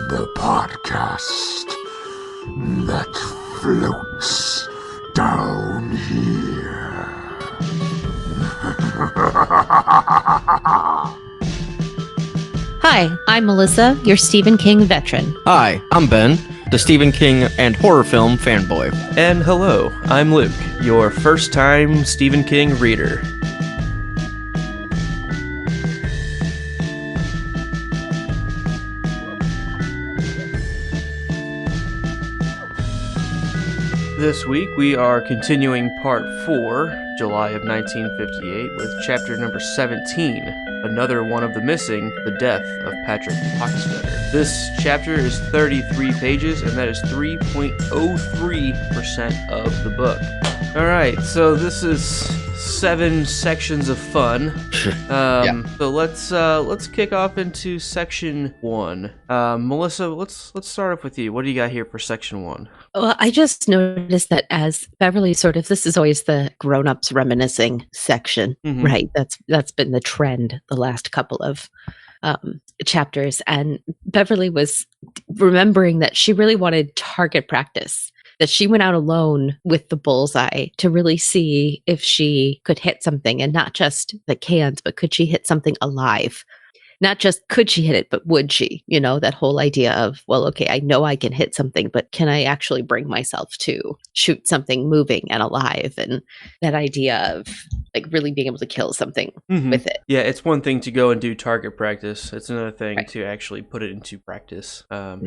The podcast that floats down here. Hi, I'm Melissa, your Stephen King veteran. Hi, I'm Ben, the Stephen King and horror film fanboy. And hello, I'm Luke, your first-time Stephen King reader. This week we are continuing part 4, July of 1958, with chapter number 17, another one of the missing, the death of Patrick Hockstetter. This chapter is 33 pages, and that is 3.03% of the book. Alright, so this is 7 sections of fun. So let's kick off into section 1. Melissa, let's start off with you. What do you got here for section 1? Well, I just noticed that as Beverly this is always the grown-ups reminiscing section, right? That's been the trend the last couple of chapters. And Beverly was remembering that she really wanted target practice, that she went out alone with the bullseye to really see if she could hit something, and not just the cans, but could she hit something alive? Not just could she hit it, but would she? You know, that whole idea of, well, okay, I know I can hit something, but can I actually bring myself to shoot something moving and alive? And that idea of like really being able to kill something with it. Yeah, it's one thing to go and do target practice. It's another thing to actually put it into practice. I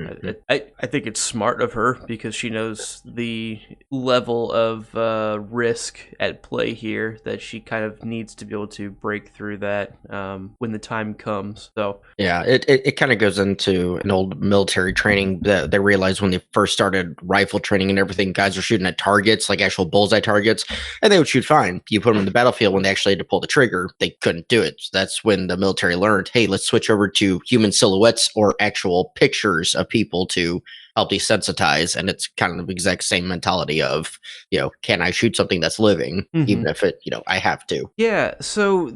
think it's smart of her because she knows the level of risk at play here, that she kind of needs to be able to break through that when the time comes. So yeah, it kind of goes into an old military training that they realized when they first started rifle training and everything. Guys were shooting at targets, like actual bullseye targets, and they would shoot fine. You put them in the battlefield, when they actually had to pull the trigger, they couldn't do it. So that's when the military learned, hey, let's switch over to human silhouettes or actual pictures of people to help desensitize. And it's kind of the exact same mentality of, can I shoot something that's living, even if it, I have to. Yeah, so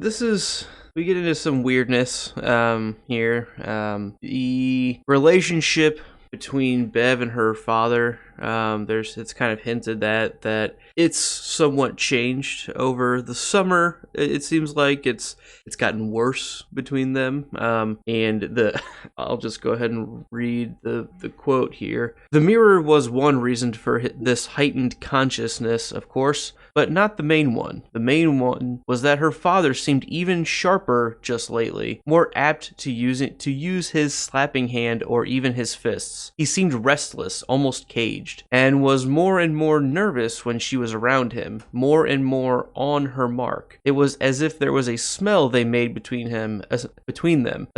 we get into some weirdness here. The relationship between Bev and her father, it's kind of hinted that it's somewhat changed over the summer. It seems like it's gotten worse between them. And I'll just go ahead and read the quote here. The mirror was one reason for this heightened consciousness, of course, but not the main one. The main one was that her father seemed even sharper just lately, more apt to use his slapping hand or even his fists. He seemed restless, almost caged, and was more and more nervous when she was around him, more and more on her mark. It was as if there was a smell they made between them, a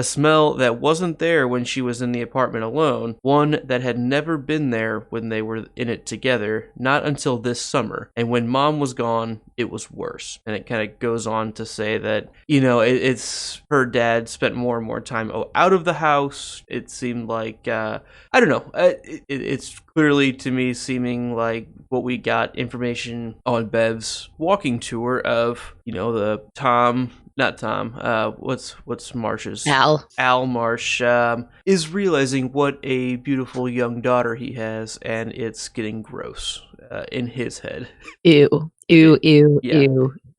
smell that wasn't there when she was in the apartment alone, one that had never been there when they were in it together, not until this summer. And when Mom was gone, it was worse. And it kind of goes on to say that, it's her dad spent more and more time out of the house. It seemed like, I don't know, it's clearly to me seeming like what we got information on Bev's walking tour of, what's Marsh's? Al Marsh is realizing what a beautiful young daughter he has, and it's getting gross in his head. Ew.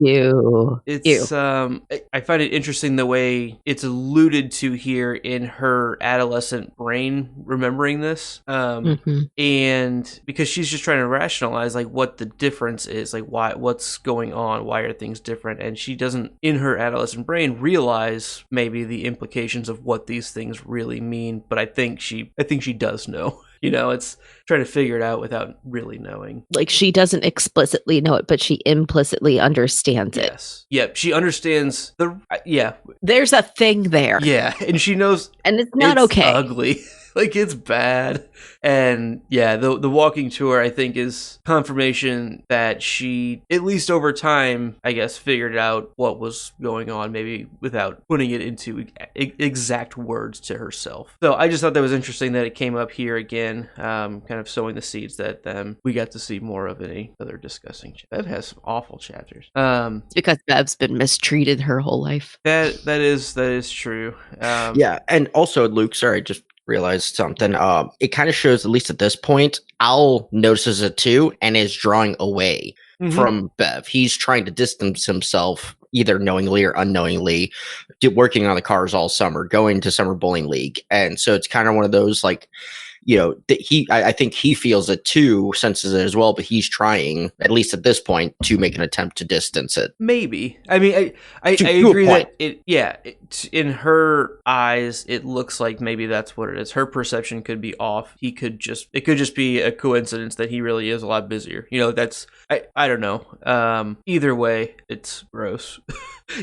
It's I find it interesting the way it's alluded to here in her adolescent brain remembering this, and because she's just trying to rationalize like what the difference is, like what's going on, why are things different, and she doesn't in her adolescent brain realize maybe the implications of what these things really mean, but I think she does know. It's trying to figure it out without really knowing. Like she doesn't explicitly know it, but she implicitly understands it. Yes. Yep. She understands There's a thing there. Yeah. And she knows. And it's not okay. Ugly. Like, it's bad. And yeah, the walking tour, I think, is confirmation that she, at least over time, I guess, figured out what was going on, maybe without putting it into exact words to herself. So I just thought that was interesting that it came up here again, kind of sowing the seeds that we got to see more of any other discussing. Bev has some awful chapters. Because Bev's been mistreated her whole life. That is true. Yeah, and also, Luke, sorry, just realized something. It kind of shows, at least at this point, Al notices it too and is drawing away from Bev. He's trying to distance himself, either knowingly or unknowingly, working on the cars all summer, going to summer bowling league. And so it's kind of one of those, like, you know, I think he feels it too, senses it as well, but he's trying, at least at this point, to make an attempt to distance it. Maybe. I mean, I agree that in her eyes, it looks like maybe that's what it is. Her perception could be off. It could just be a coincidence that he really is a lot busier. You know, I don't know. Either way, it's gross.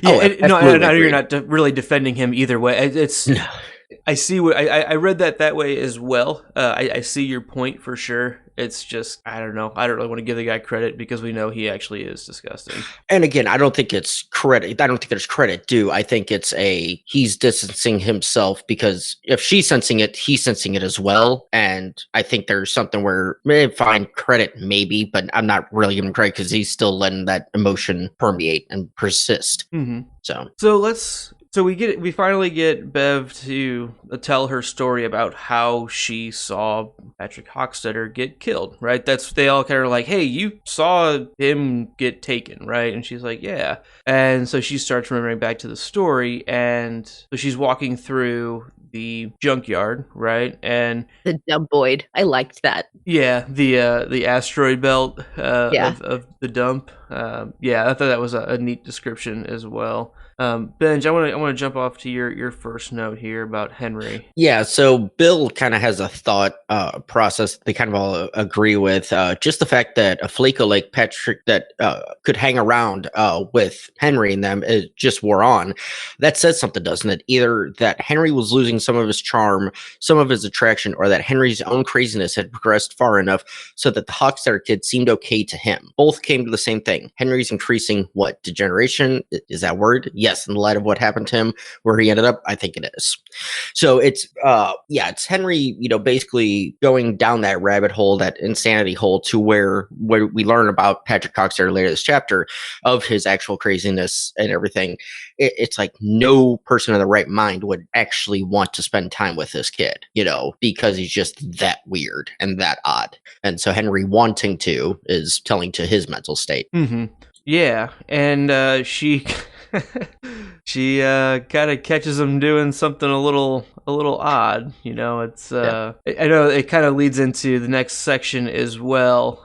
I know you're not really defending him either way. It's. No. I see what I read that way as well. I see your point for sure. It's just, I don't know. I don't really want to give the guy credit because we know he actually is disgusting. And again, I don't think it's credit. I don't think there's credit due. I think it's he's distancing himself because if she's sensing it, he's sensing it as well. And I think there's something where find credit maybe, but I'm not really giving credit because he's still letting that emotion permeate and persist. Mm-hmm. So we finally get Bev to tell her story about how she saw Patrick Hockstetter get killed, right? They all kind of like, hey, you saw him get taken, right? And she's like, yeah. And so she starts remembering back to the story, and so she's walking through the junkyard, right? And the dumboid. I liked that. Yeah, the asteroid belt of the dump. I thought that was a neat description as well. Benj, I want to jump off to your first note here about Henry. Yeah, so Bill kind of has a thought process they kind of all agree with. Just the fact that a Flaco like Patrick that could hang around with Henry and them, it just wore on. That says something, doesn't it? Either that Henry was losing some of his charm, some of his attraction, or that Henry's own craziness had progressed far enough so that the Hockstetter kid seemed okay to him. Both came to the same thing. Henry's increasing degeneration? Is that word? Yes, in the light of what happened to him, where he ended up, I think it is. So it's Henry, basically going down that rabbit hole, that insanity hole, to where we learn about Patrick Hockstetter later this chapter of his actual craziness and everything. It's like no person in the right mind would actually want to spend time with this kid, because he's just that weird and that odd. And so Henry wanting to is telling to his mental state. Mm-hmm. Yeah, and she kind of catches him doing something a little odd. It's I know it kind of leads into the next section as well.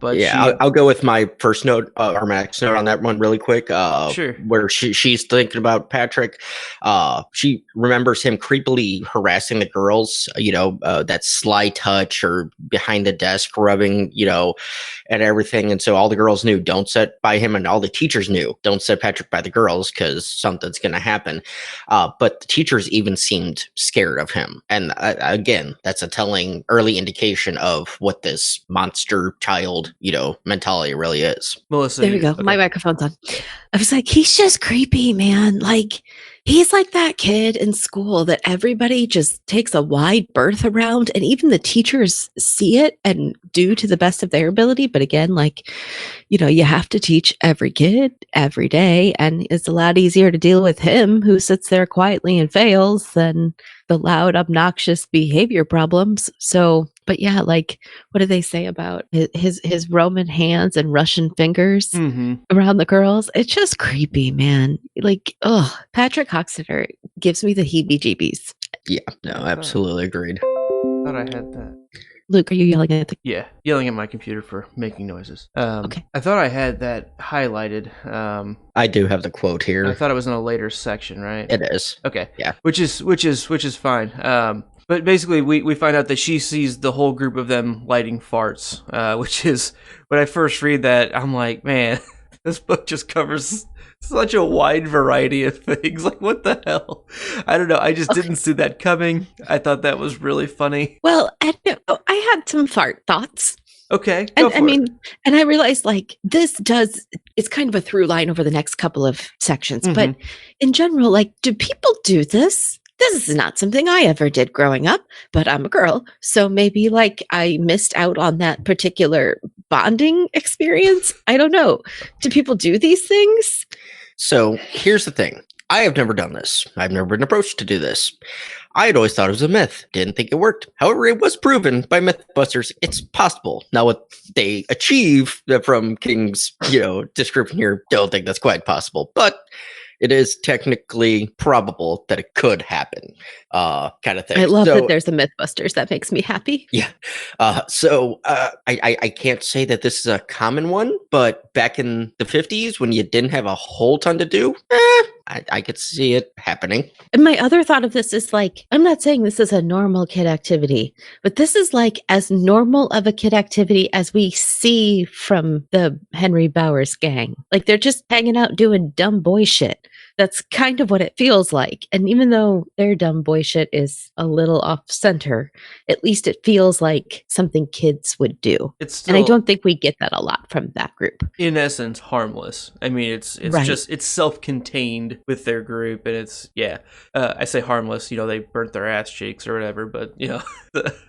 But I'll go with my first note or my next note on that one really quick. Sure. Where she's thinking about Patrick. She remembers him creepily harassing the girls. That sly touch or behind the desk rubbing. And everything. And so all the girls knew, don't sit by him, and all the teachers knew, don't set Patrick by the girls because something's going to happen. But the teachers even seemed scared of him. And again, that's a telling early indication of what this monster child, mentality really is. Melissa, there we go. Okay. My microphone's on. I was like, he's just creepy, man. Like, he's like that kid in school that everybody just takes a wide berth around, and even the teachers see it and do to the best of their ability. But again, you have to teach every kid every day, and it's a lot easier to deal with him who sits there quietly and fails than the loud, obnoxious behavior problems. So, but yeah, what do they say about his Roman hands and Russian fingers around the girls? It's just creepy, man. Patrick Hockstetter gives me the heebie-jeebies. Yeah, no, absolutely agreed. Thought I had that. Luke, are you yelling at yelling at my computer for making noises. Okay. I thought I had that highlighted. I do have the quote here. I thought it was in a later section, right? It is. Okay. Yeah. Which is fine. But basically, we find out that she sees the whole group of them lighting farts, which is, when I first read that, I'm like, man, this book just covers such a wide variety of things. Like, what the hell? I don't know. I just didn't see that coming. I thought that was really funny. Well, I had some fart thoughts. Okay. And I realized it's kind of a through line over the next couple of sections. But in general, do people do this? This is not something I ever did growing up, but I'm a girl. So maybe I missed out on that particular bonding experience. I don't know. Do people do these things? So here's the thing. I have never done this. I've never been approached to do this. I had always thought it was a myth. Didn't think it worked. However, it was proven by Mythbusters it's possible. Now, what they achieve from King's, description here, don't think that's quite possible. But it is technically probable that it could happen, kind of thing. I love that there's a Mythbusters. That makes me happy. Yeah. I can't say that this is a common one, but back in the 50s when you didn't have a whole ton to do, I could see it happening. And my other thought of this is like, I'm not saying this is a normal kid activity, but this is like as normal of a kid activity as we see from the Henry Bowers gang. Like they're just hanging out doing dumb boy shit. That's kind of what it feels like. And even though their dumb boy shit is a little off center, at least it feels like something kids would do. And I don't think we get that a lot from that group. In essence, harmless. I mean, it's Right. just, it's self-contained with their group. And it's, I say harmless, they burnt their ass cheeks or whatever, but,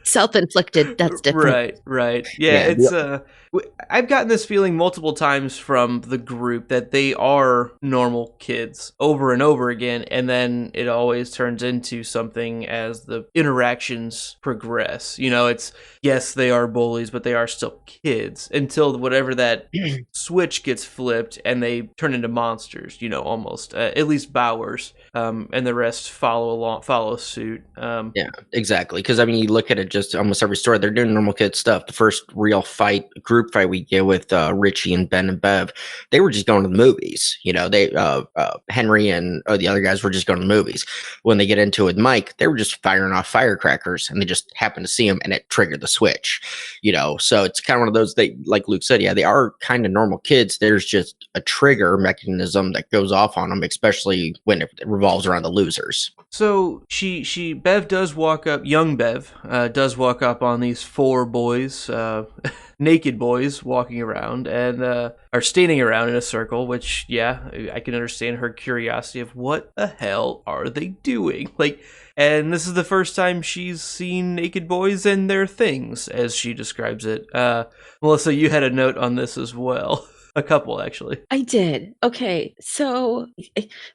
Self-inflicted, that's different. Right. Yeah, I've gotten this feeling multiple times from the group that they are normal kids over and over again, and then it always turns into something as the interactions progress. It's, yes, they are bullies, but they are still kids until whatever that switch gets flipped and they turn into monsters, almost. At least Bowers, and the rest follow suit. Yeah, exactly. Because, you look at it just almost every story, they're doing normal kid stuff. The first real group fight we get with Richie and Ben and Bev, they were just going to the movies. Henry and the other guys were just going to the movies. When they get into it with Mike, they were just firing off firecrackers, and they just happened to see him, and it triggered the switch. So it's kind of one of those, like Luke said, they are kind of normal kids. There's just a trigger mechanism that goes off on them, especially when it revolves around the losers. So Bev does walk up, young Bev does walk up on these four boys, naked boys walking around and are standing around in a circle, which, I can understand her curiosity of what the hell are they doing? And this is the first time she's seen naked boys and their things, as she describes it. Melissa, you had a note on this as well. A couple, actually. I did. Okay. So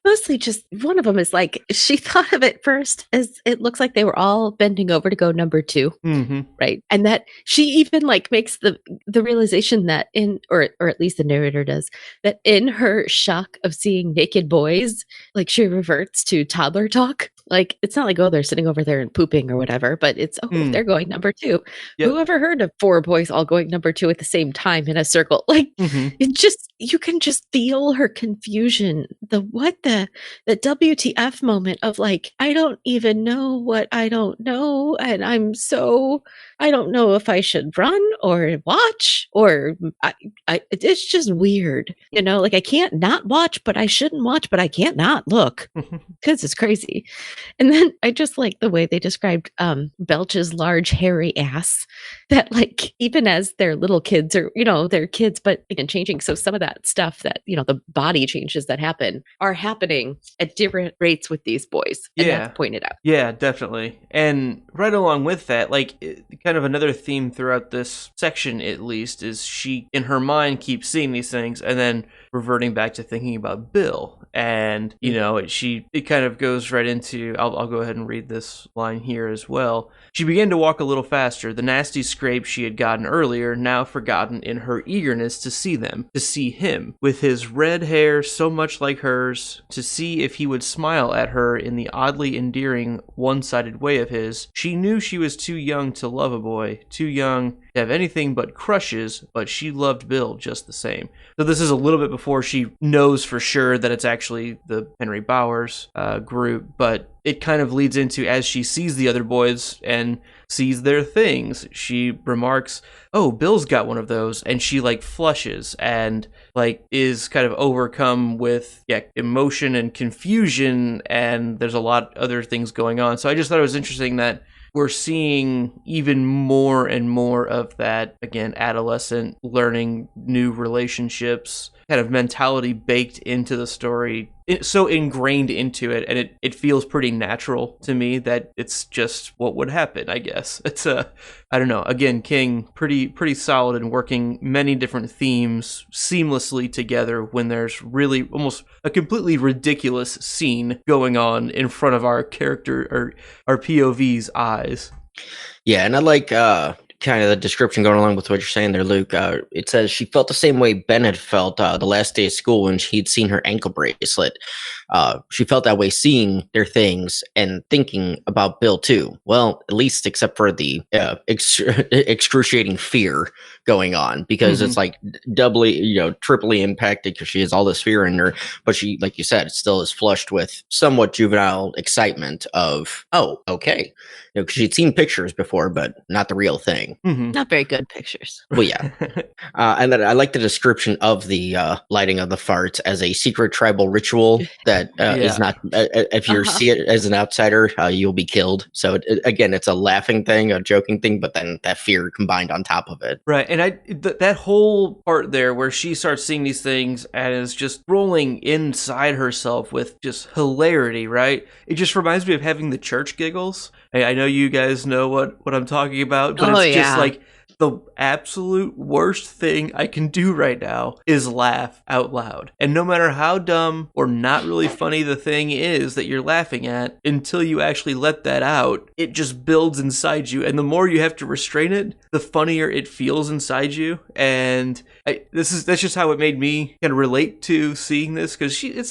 mostly just one of them is like, she thought of it first as it looks like they were all bending over to go number 2. Mm-hmm. Right. And that she even makes the realization that or at least the narrator does, that in her shock of seeing naked boys, she reverts to toddler talk. It's not like, oh, they're sitting over there and pooping or whatever, but it's, they're going number 2. Yep. Who ever heard of 4 boys all going number 2 at the same time in a circle? You can just feel her confusion. The WTF moment of I don't even know what I don't know. And I don't know if I should run or watch or it's just weird. I can't not watch, but I shouldn't watch, but I can't not look because it's crazy. And then I just like the way they described Belch's large hairy ass that even as they're little kids or, they're kids, but again, changing. So some of that stuff that, the body changes that happen are happening at different rates with these boys. And that's pointed out. Yeah, definitely. And right along with that, kind of another theme throughout this section, at least, is she, in her mind, keeps seeing these things and then reverting back to thinking about Bill. And, it kind of goes right into, I'll go ahead and read this line here as well. She began to walk a little faster, the nasty scrape she had gotten earlier now forgotten in her eagerness to see them, to see him, with his red hair so much like hers, to see if he would smile at her in the oddly endearing, one-sided way of his. She knew she was too young to love a boy, too young to have anything but crushes, but she loved Bill just the same. So this is a little bit before she knows for sure that it's actually the Henry Bowers group, but it kind of leads into, as she sees the other boys and sees their things, she remarks, oh, Bill's got one of those, and she flushes and is kind of overcome with emotion and confusion, and there's a lot of other things going on. So I just thought it was interesting that we're seeing even more and more of that, again, adolescent learning new relationships kind of mentality baked into the story so ingrained into it, and it feels pretty natural to me that it's just what would happen, I guess. It's I don't know. Again, King, pretty solid in working many different themes seamlessly together when there's really almost a completely ridiculous scene going on in front of our character or our POV's eyes. Yeah, and I like kind of the description going along with what you're saying there, Luke. It says she felt the same way Ben had felt the last day of school when he'd seen her ankle bracelet. She felt that way seeing their things and thinking about Bill too. Well, at least except for the excruciating fear going on, because it's like doubly, triply impacted because she has all this fear in her. But she, like you said, still is flushed with somewhat juvenile excitement of, oh, okay. Because she'd seen pictures before, but not the real thing. Not very good pictures. Well, yeah. And then I like the description of the lighting of the farts as a secret tribal ritual that is not, if you see it as an outsider, you'll be killed. So again, it's a laughing thing, a joking thing, but then that fear combined on top of it. Right. And that whole part there where she starts seeing these things and is just rolling inside herself with just hilarity, right? It just reminds me of having the church giggles. I know you guys know what I'm talking about, but it's just like the absolute worst thing I can do right now is laugh out loud. And no matter how dumb or not really funny the thing is that you're laughing at, until you actually let that out, it just builds inside you. And the more you have to restrain it, the funnier it feels inside you. And that's just how it made me kind of relate to seeing this, because she's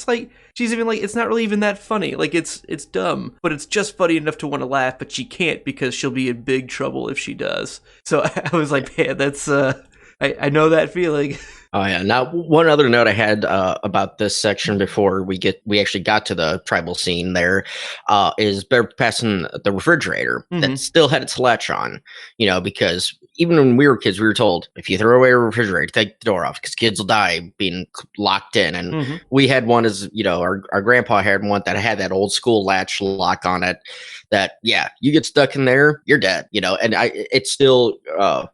even like, it's not really even that funny. Like, it's dumb, but it's just funny enough to want to laugh, but she can't because she'll be in big trouble if she does. So I was like, man, that's, I know that feeling. Oh yeah. Now, one other note I had about this section before we actually got to the tribal scene there is Bev passing the refrigerator that still had its latch on, because even when we were kids, we were told, if you throw away a refrigerator, take the door off because kids will die being locked in. And we had one as, our grandpa had one that had that old school latch lock on it that, yeah, you get stuck in there, you're dead, and it's still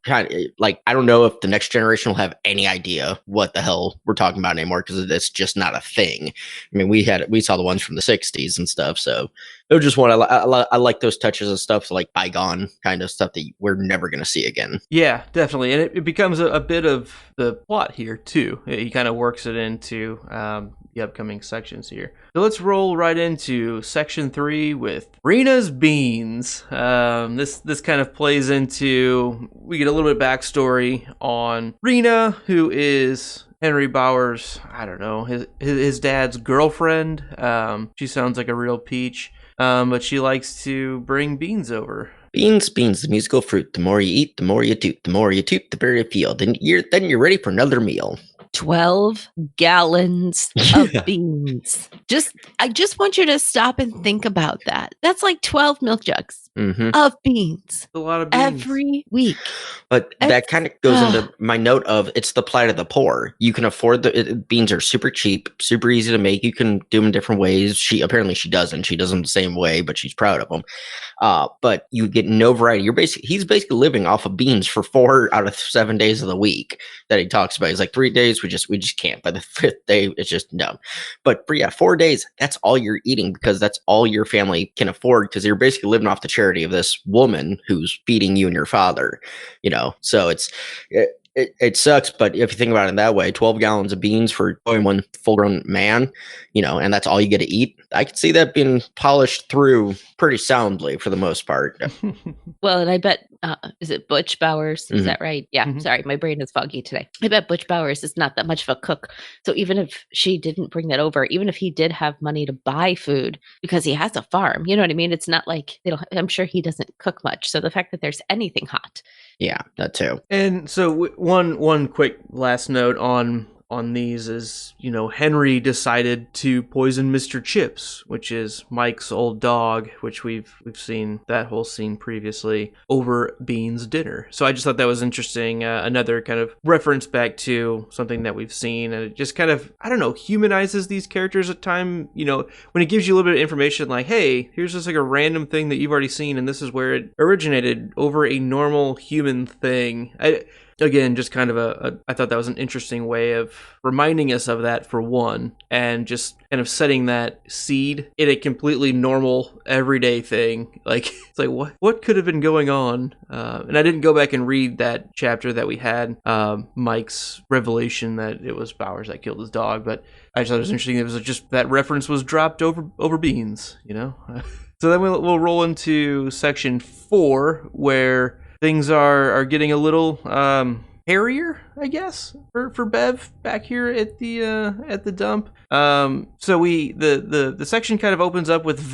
kind of like, I don't know if the next generation will have any idea what the hell we're talking about anymore, because it's just not a thing. I mean, we saw the ones from the 60s and stuff, so it was just one. I like those touches of stuff, like bygone kind of stuff that we're never going to see again. Yeah, definitely. And it becomes a bit of the plot here too. He kind of works it into the upcoming sections here. So let's roll right into section 3 with Rena's beans. This kind of plays into, we get a little bit backstory on Rena, who is Henry Bauer's, I don't know, his dad's girlfriend. She sounds like a real peach, but she likes to bring beans over. Beans, the musical fruit. The more you eat, the more you toot. The more you toot, the better you feel. Then you're ready for another meal. 12 gallons of beans. I just want you to stop and think about that. That's like 12 milk jugs of beans. A lot of beans. Every week. But that kind of goes into my note of, it's the plight of the poor. You can afford beans are super cheap, super easy to make. You can do them in different ways. She doesn't. She does them the same way, but she's proud of them. But you get no variety. He's basically living off of beans for 4 out of 7 days of the week that he talks about. He's like, 3 days we just can't. By the 5th day, it's just no. But for 4 days, that's all you're eating, because that's all your family can afford, because you're basically living off the charity of this woman who's feeding you and your father. So it sucks, but if you think about it that way, 12 gallons of beans for one full-grown man, and that's all you get to eat. I could see that being polished through pretty soundly for the most part. Well, and I bet, is it Butch Bowers? Is that right? Yeah, sorry, my brain is foggy today. I bet Butch Bowers is not that much of a cook. So even if she didn't bring that over, even if he did have money to buy food, because he has a farm, you know what I mean? It's not like I'm sure he doesn't cook much. So the fact that there's anything hot. Yeah, that too. And so one quick last note on these is, Henry decided to poison Mr. Chips, which is Mike's old dog, which we've seen that whole scene previously, over Bean's dinner. So I just thought that was interesting. Another kind of reference back to something that we've seen, and it just kind of, I don't know, humanizes these characters at time. When it gives you a little bit of information, like, hey, here's just like a random thing that you've already seen, and this is where it originated, over a normal human thing. again, just kind of I thought that was an interesting way of reminding us of that for one, and just kind of setting that seed in a completely normal, everyday thing. Like, it's like, what could have been going on? And I didn't go back and read that chapter that we had, Mike's revelation that it was Bowers that killed his dog, but I just thought it was interesting. It was just that reference was dropped over beans, you know? So then we'll roll into section 4, where things are getting a little hairier, I guess, for Bev back here at the dump. So the section kind of opens up with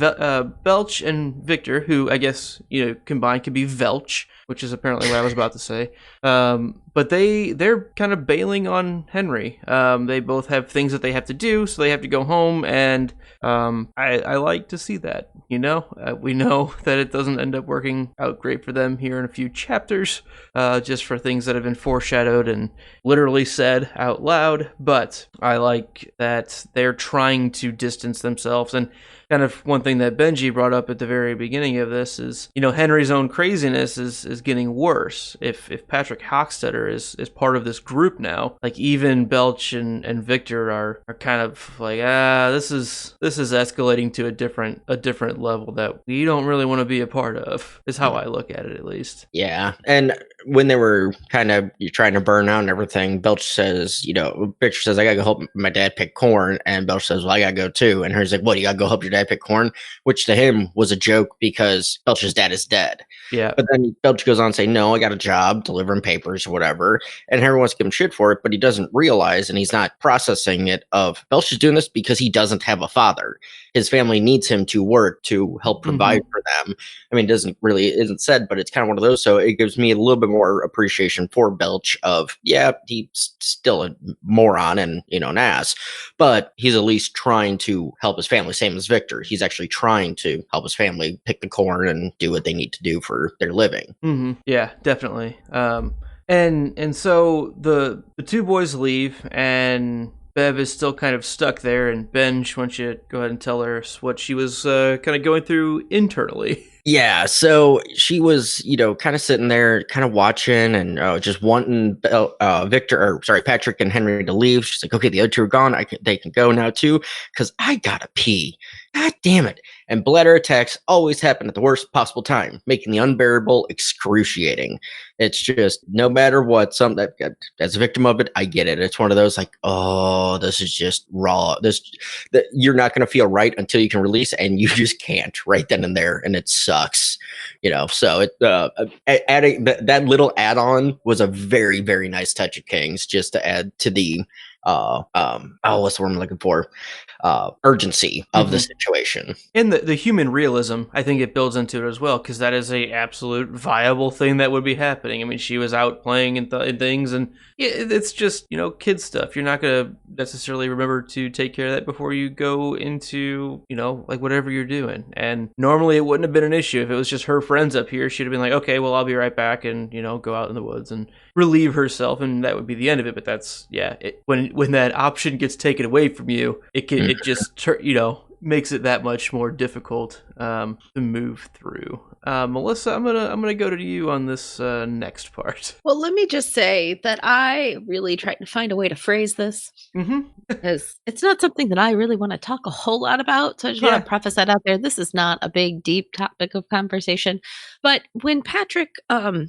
Belch and Victor, who I guess combined could be Velch, which is apparently what I was about to say. But they're kind of bailing on Henry. They both have things that they have to do, so they have to go home, and I like to see that. We know that it doesn't end up working out great for them here in a few chapters, just for things that have been foreshadowed and literally said out loud. But I like that they're trying to distance themselves. And kind of one thing that Benji brought up at the very beginning of this is, Henry's own craziness is getting worse. If Patrick Hockstetter is part of this group now, like even Belch and Victor are kind of like, this is escalating to a different level that we don't really want to be a part of, is how I look at it, at least. Yeah. And when they were kind of trying to burn out and everything, Belch says, Victor says, I gotta go help my dad pick corn. And Belch says, well, I gotta go too. And Henry's like, what, you gotta go help your dad pick corn? Which to him was a joke because Belch's dad is dead. Yeah. But then Belch goes on to say, no, I got a job delivering papers or whatever. And Henry wants to give him shit for it, but he doesn't realize, and he's not processing it, of Belch is doing this because he doesn't have a father. His family needs him to work to help provide for them. I mean, it isn't said, but it's kind of one of those. So it gives me a little bit more appreciation for Belch of, yeah, he's still a moron and, an ass, but he's at least trying to help his family. Same as Victor. He's actually trying to help his family pick the corn and do what they need to do for their living. Mm-hmm. Yeah, definitely. And so the two boys leave, and Bev is still kind of stuck there, and Benj, why don't you go ahead and tell her what she was kind of going through internally? Yeah, so she was, kind of sitting there, kind of watching, and just wanting Patrick and Henry to leave. She's like, okay, the other two are gone. They can go now too, because I gotta pee. God damn it. And bladder attacks always happen at the worst possible time, making the unbearable excruciating. It's just, no matter what, as a victim of it, I get it. It's one of those like, oh, this is just raw. You're not going to feel right until you can release, and you just can't right then and there, and it sucks. So adding that little add-on was a very, very nice touch of King's, just to add to the what's the word I'm looking for? Urgency of the situation. And the human realism, I think it builds into it as well, because that is a absolute viable thing that would be happening. I mean, she was out playing and things, and it's just, kid stuff. You're not going to necessarily remember to take care of that before you go into, like whatever you're doing. And normally it wouldn't have been an issue. If it was just her friends up here, she'd have been like, okay, well, I'll be right back, and, go out in the woods and relieve herself, and that would be the end of it. But that's, when that option gets taken away from you, it just makes it that much more difficult to move through. Melissa, I'm gonna go to you on this next part. Well, let me just say that I really tried to find a way to phrase this, because it's not something that I really want to talk a whole lot about. So I just want to preface that out there. This is not a big, deep topic of conversation. But when Patrick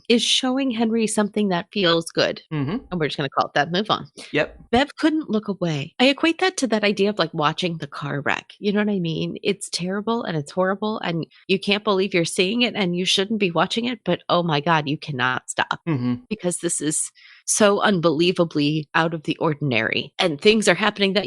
is showing Henry something that feels good, and we're just going to call it that, move on. Yep. Bev couldn't look away. I equate that to that idea of like watching the car wreck. You know what I mean? It's terrible and it's horrible, and you can't believe you're seeing it, and you shouldn't be watching it, but oh my God, you cannot stop, because this is so unbelievably out of the ordinary, and things are happening that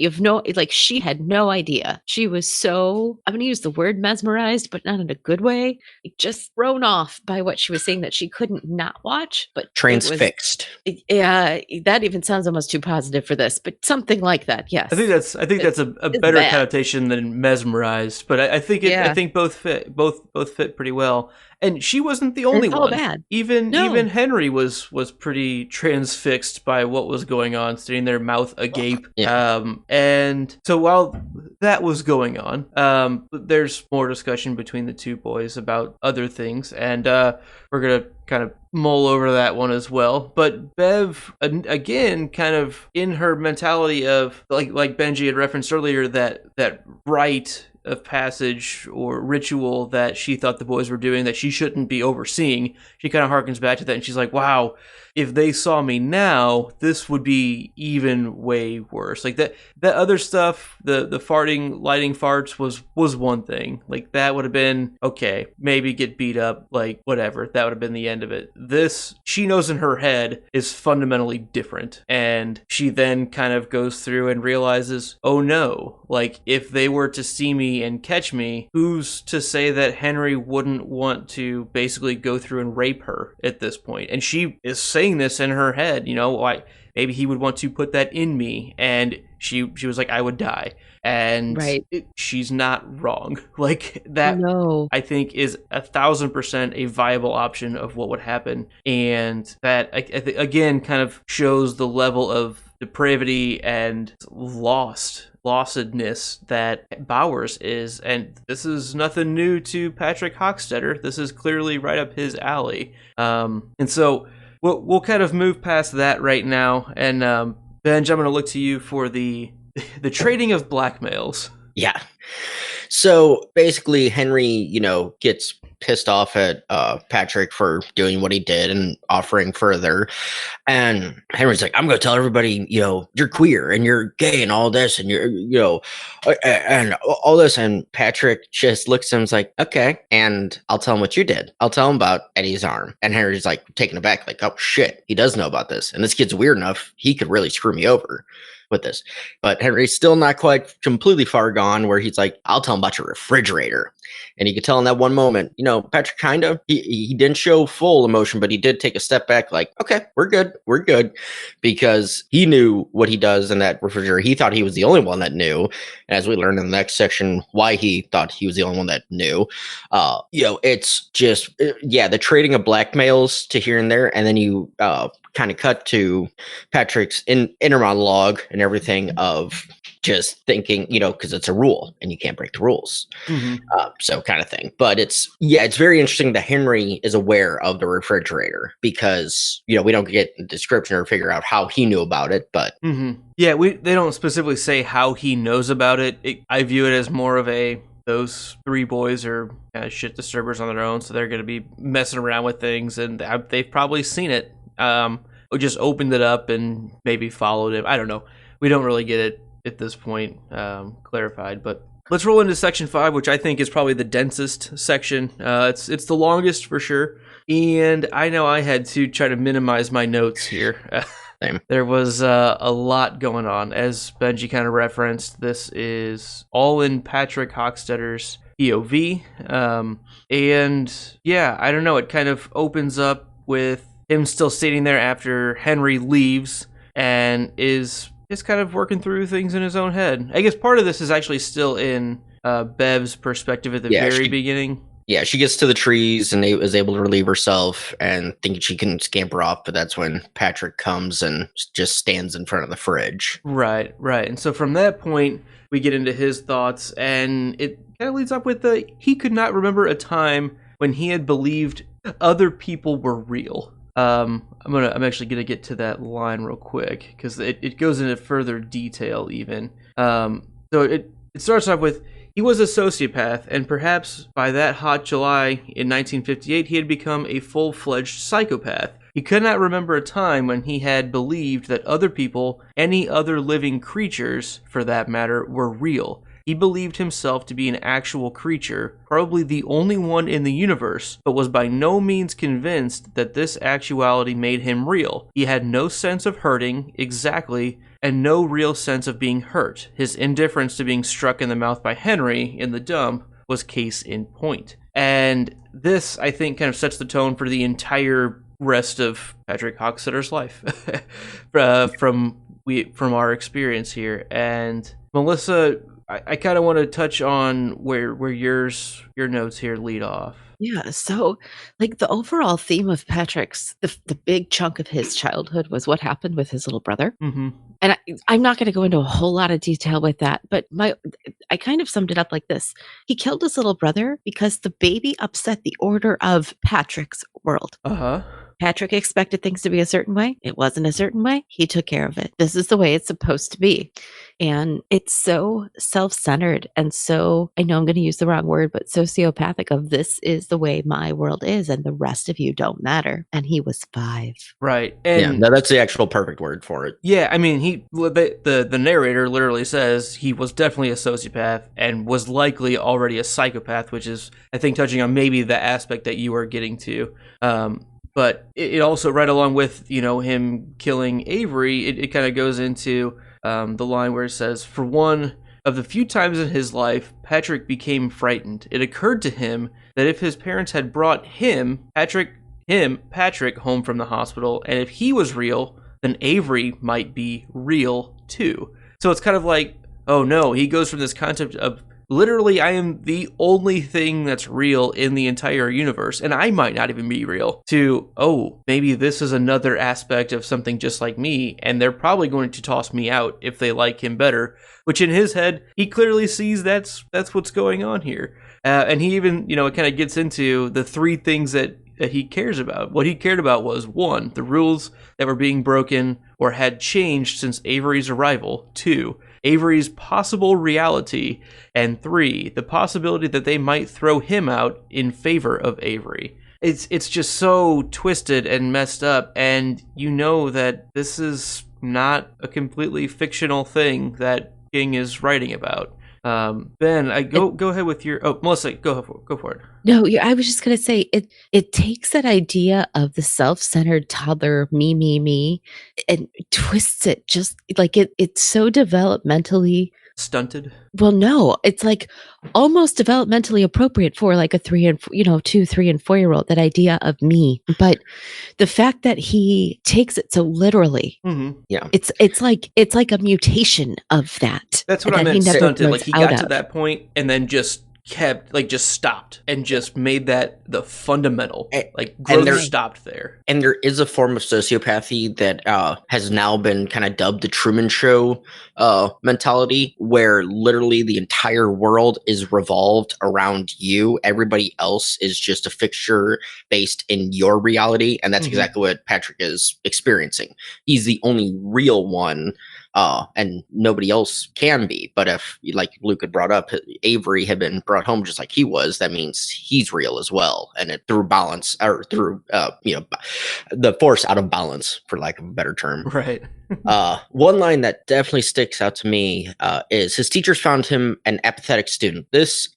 she had no idea. She was so, I'm going to use the word mesmerized, but not in a good way, just thrown off by what she was seeing that she couldn't not watch, but transfixed. Yeah, that even sounds almost too positive for this, but something like that. Yes. I think that's a better connotation than mesmerized, but I think both fit pretty well. And she wasn't the only one. Bad. Even Henry was pretty transfixed by what was going on, sitting there, mouth agape. And so while that was going on, there's more discussion between the two boys about other things, and we're gonna kind of mull over that one as well. But Bev, again, kind of in her mentality of, like Benji had referenced earlier, that rite of passage or ritual that she thought the boys were doing that she shouldn't be overseeing, she kind of harkens back to that, and she's like, wow, if they saw me now, this would be even way worse. Like that other stuff, the farting, lighting farts was one thing. Like that would have been okay, maybe get beat up, like whatever. That would have been the end of it. This, she knows in her head, is fundamentally different. And she then kind of goes through and realizes, oh no, like if they were to see me and catch me, who's to say that Henry wouldn't want to basically go through and rape her at this point? And she is saying this in her head, you know, why maybe he would want to put that in me, and she was like, I would die. And right. She's not wrong. Like that, no. I think is 1,000% a viable option of what would happen. And that again kind of shows the level of depravity and lostedness that Bowers is. And this is nothing new to Patrick Hockstetter. This is clearly right up his alley. And so we'll kind of move past that right now. And Benj, I'm going to look to you for the trading of blackmails. Yeah. So basically, Henry, you know, gets pissed off at Patrick for doing what he did and offering further. And Henry's like, I'm going to tell everybody, you know, you're queer and you're gay and all this and you're, you know, and all this. And Patrick just looks at him and is like, okay. And I'll tell him what you did. I'll tell him about Eddie's arm. And Henry's like taken aback, like, oh shit, he does know about this. And this kid's weird enough. He could really screw me over with this. But Henry's still not quite completely far gone, where he's like, I'll tell him about your refrigerator. And you could tell in that one moment, you know, Patrick kind of, he didn't show full emotion, but he did take a step back like, okay, we're good. Because he knew what he does in that refrigerator. He thought he was the only one that knew. And as we learned in the next section, why he thought he was the only one that knew. You know, it's just, the trading of blackmails to here and there. And then you kind of cut to Patrick's inner monologue and everything of just thinking, you know, because it's a rule and you can't break the rules. Mm-hmm. So kind of thing. But it's very interesting that Henry is aware of the refrigerator because, you know, we don't get the description or figure out how he knew about it. But yeah, they don't specifically say how he knows about it. I view it as more of those three boys are kind of shit disturbers on their own, so they're going to be messing around with things, and they've probably seen it. Or just opened it up and maybe followed him. I don't know. We don't really get it at this point clarified, but let's roll into section 5, which I think is probably the densest section. It's the longest for sure, and I know I had to try to minimize my notes here. There was a lot going on. As Benji kind of referenced, this is all in Patrick Hockstetter's POV, and yeah, I don't know. It kind of opens up with him still sitting there after Henry leaves and is kind of working through things in his own head. I guess part of this is actually still in Bev's perspective at the very beginning. Yeah, she gets to the trees and is able to relieve herself and thinking she can scamper off, but that's when Patrick comes and just stands in front of the fridge. Right. And so from that point, we get into his thoughts, and it kind of leads up with he could not remember a time when he had believed other people were real. I'm actually gonna get to that line real quick because it goes into further detail even. So it starts off with, he was a sociopath, and perhaps by that hot July in 1958 he had become a full-fledged psychopath. He could not remember a time when he had believed that other people, any other living creatures for that matter, were real. He believed himself to be an actual creature, probably the only one in the universe, but was by no means convinced that this actuality made him real. He had no sense of hurting, exactly, and no real sense of being hurt. His indifference to being struck in the mouth by Henry in the dump was case in point. And this, I think, kind of sets the tone for the entire rest of Patrick Hockstetter's life from our experience here. And Melissa, I kind of want to touch on where your notes here lead off. Yeah, so like the overall theme of Patrick's, the big chunk of his childhood was what happened with his little brother. Mm-hmm. And I'm not going to go into a whole lot of detail with that, but I kind of summed it up like this. He killed his little brother because the baby upset the order of Patrick's world. Uh-huh. Patrick expected things to be a certain way. It wasn't a certain way. He took care of it. This is the way it's supposed to be. And it's so self-centered and so, I know I'm going to use the wrong word, but sociopathic of this is the way my world is and the rest of you don't matter. And he was 5. Right. Yeah, And no, that's the actual perfect word for it. yeah, I mean, the narrator literally says he was definitely a sociopath and was likely already a psychopath, which is, I think, touching on maybe the aspect that you are getting to. But it also, right along with, him killing Avery, it kind of goes into the line where it says, for one of the few times in his life, Patrick became frightened. It occurred to him that if his parents had brought Patrick, home from the hospital, and if he was real, then Avery might be real too. So it's kind of like, oh no, he goes from this concept of literally, I am the only thing that's real in the entire universe, and I might not even be real, to, oh, maybe this is another aspect of something just like me, and they're probably going to toss me out if they like him better, which in his head, he clearly sees that's what's going on here. And he even, it kind of gets into the 3 things that he cares about. What he cared about was, 1, the rules that were being broken or had changed since Avery's arrival. 2, Avery's possible reality, and 3, the possibility that they might throw him out in favor of Avery. It's just so twisted and messed up, and you know that this is not a completely fictional thing that King is writing about. Ben, go ahead with your. Oh, Melissa, go for it. No, I was just going to say it takes that idea of the self-centered toddler, me, and twists it just like it's so developmentally Stunted. Well, no, it's like almost developmentally appropriate for like a 2, 3, and 4-year-old, that idea of me. But the fact that he takes it so literally, Yeah, it's like a mutation of that. That's what I meant. Stunted. Like he got to that point and then just stopped and just made that the fundamental, growth stopped there. And there is a form of sociopathy that has now been kind of dubbed the Truman Show mentality, where literally the entire world is revolved around you. Everybody else is just a fixture based in your reality, and that's exactly what Patrick is experiencing. He's the only real one. And nobody else can be. But if, like Luke had brought up, Avery had been brought home just like he was, that means he's real as well. And it through balance, or through, the force out of balance, for lack of a better term. Right. One line that definitely sticks out to me is his teachers found him an apathetic student. This,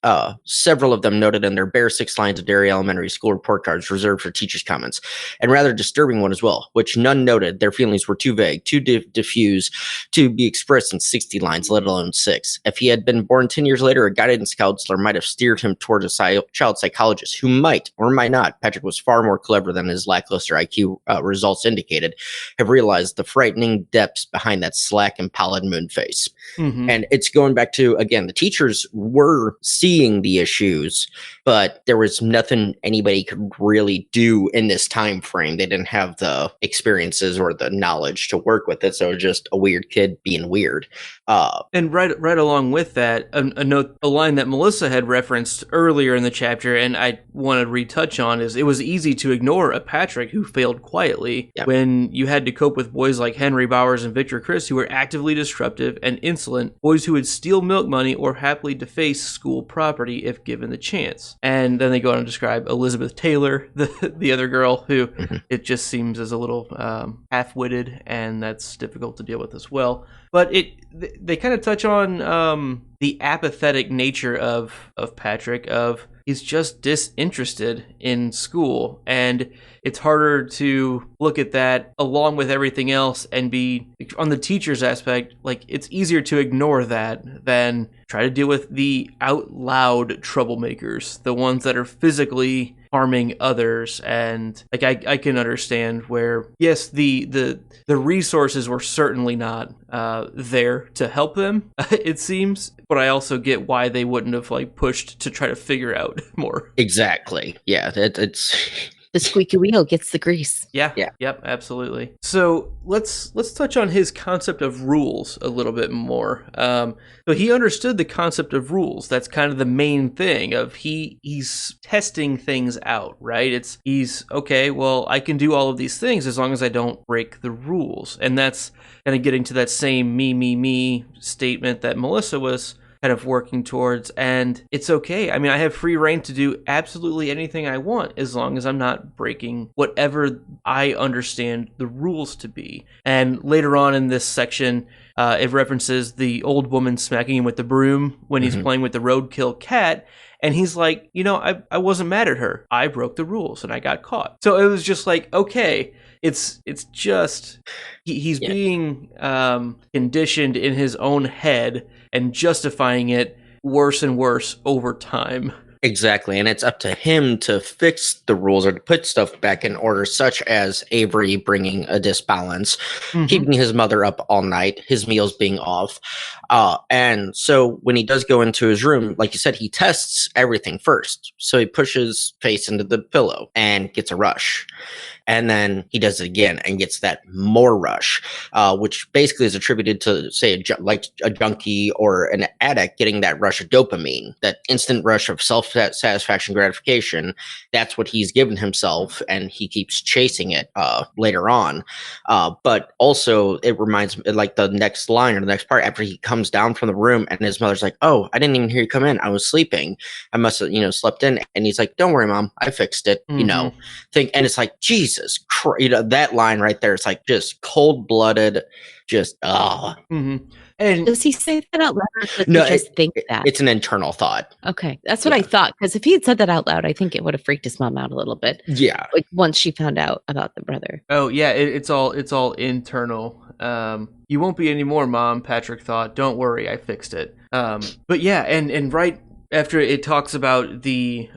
several of them noted in their bare 6 lines of Derry Elementary School report cards reserved for teachers' comments, and rather disturbing one as well, which none noted their feelings were too vague, too diffuse to be expressed in 60 lines, let alone 6. If he had been born 10 years later, a guidance counselor might have steered him towards a child psychologist who might or might not, Patrick was far more clever than his lackluster IQ results indicated, have realized the frightening depths behind that slack and pallid moon face. And it's going back to, again, the teachers were seeing the issues, but there was nothing anybody could really do in this time frame. They didn't have the experiences or the knowledge to work with it, so it was just a weird kid being weird. And right along with that, a line that Melissa had referenced earlier in the chapter, and I want to retouch on, is it was easy to ignore a Patrick who failed quietly when you had to cope with boys like Henry Bowers and Victor Chris, who were actively disruptive and insolent, boys who would steal milk money or happily deface school property if given the chance. And then they go on to describe Elizabeth Taylor, the other girl, who it just seems as a little half-witted, and that's difficult to deal with as well. But they kind of touch on the apathetic nature of Patrick, of he's just disinterested in school, and it's harder to look at that along with everything else and be on the teacher's aspect. Like, it's easier to ignore that than try to deal with the out loud troublemakers, the ones that are physically harming others. And like I can understand where, yes, the resources were certainly not there to help them, it seems, but I also get why they wouldn't have like pushed to try to figure out more. Exactly. Yeah, it's The squeaky wheel gets the grease. Yeah. Yep. Absolutely. So let's touch on his concept of rules a little bit more. So he understood the concept of rules. That's kind of the main thing of he's testing things out, right? He's okay. Well, I can do all of these things as long as I don't break the rules, and that's kind of getting to that same me statement that Melissa was kind of working towards. And it's okay. I mean, I have free reign to do absolutely anything I want as long as I'm not breaking whatever I understand the rules to be. And later on in this section, it references the old woman smacking him with the broom when he's playing with the roadkill cat. And he's like, I wasn't mad at her. I broke the rules and I got caught. So it was just like, okay, it's just he's being conditioned in his own head and justifying it worse and worse over time. Exactly, and it's up to him to fix the rules or to put stuff back in order, such as Avery bringing a disbalance, keeping his mother up all night, his meals being off. And so when he does go into his room, like you said, he tests everything first. So he pushes face into the pillow and gets a rush. And then he does it again and gets that more rush, which basically is attributed to, say, like a junkie or an addict getting that rush of dopamine, that instant rush of self-satisfaction gratification. That's what he's given himself, and he keeps chasing it later on. But also, it reminds me, like the next line or the next part, after he comes down from the room and his mother's like, "Oh, I didn't even hear you come in. I was sleeping. I must have, slept in." And he's like, "Don't worry, Mom. I fixed it." And it's like, Jesus Christ, that line right there. It's like just cold-blooded, just And does he say that out loud, or does no, he just think that? It's an internal thought. Okay, that's what I thought. Because if he had said that out loud, I think it would have freaked his mom out a little bit. Yeah, like once she found out about the brother. Oh yeah, it's all internal. You won't be anymore, Mom. Patrick thought. Don't worry, I fixed it. But yeah, and right after it talks about the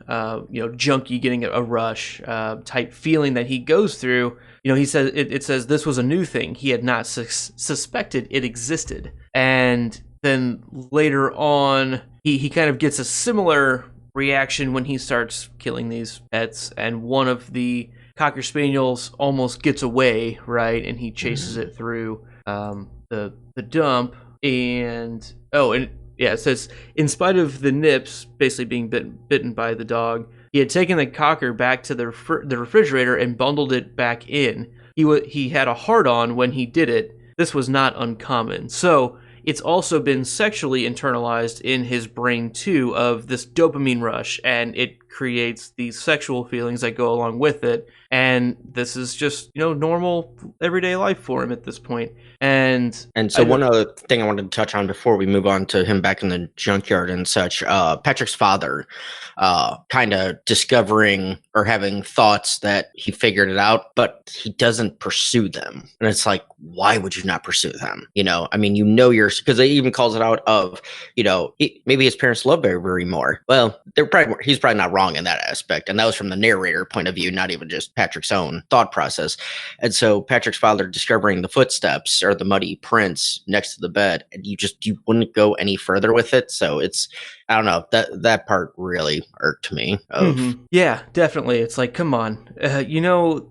junkie getting a rush type feeling that he goes through, he says it says this was a new thing. He had not suspected it existed. And then later on, he kind of gets a similar reaction when he starts killing these pets, and one of the Cocker Spaniels almost gets away, right? And he chases it through the dump, and it says, in spite of the nips basically being bitten by the dog, he had taken the cocker back to the refrigerator and bundled it back in. He had a hard-on when he did it. This was not uncommon. So it's also been sexually internalized in his brain too, of this dopamine rush, and it creates these sexual feelings that go along with it. And this is just, normal everyday life for him at this point. And so one other thing I wanted to touch on before we move on to him back in the junkyard and such, Patrick's father kind of discovering or having thoughts that he figured it out, but he doesn't pursue them. And it's like, why would you not pursue them? I mean, because they even calls it out of, maybe his parents love Beverly more. Well, he's probably not wrong in that aspect. And that was from the narrator point of view, not even just Patrick's own thought process. And so Patrick's father discovering the footsteps or the muddy prints next to the bed, and you wouldn't go any further with it. So it's, I don't know, that part really irked me. Yeah, definitely. It's like, come on,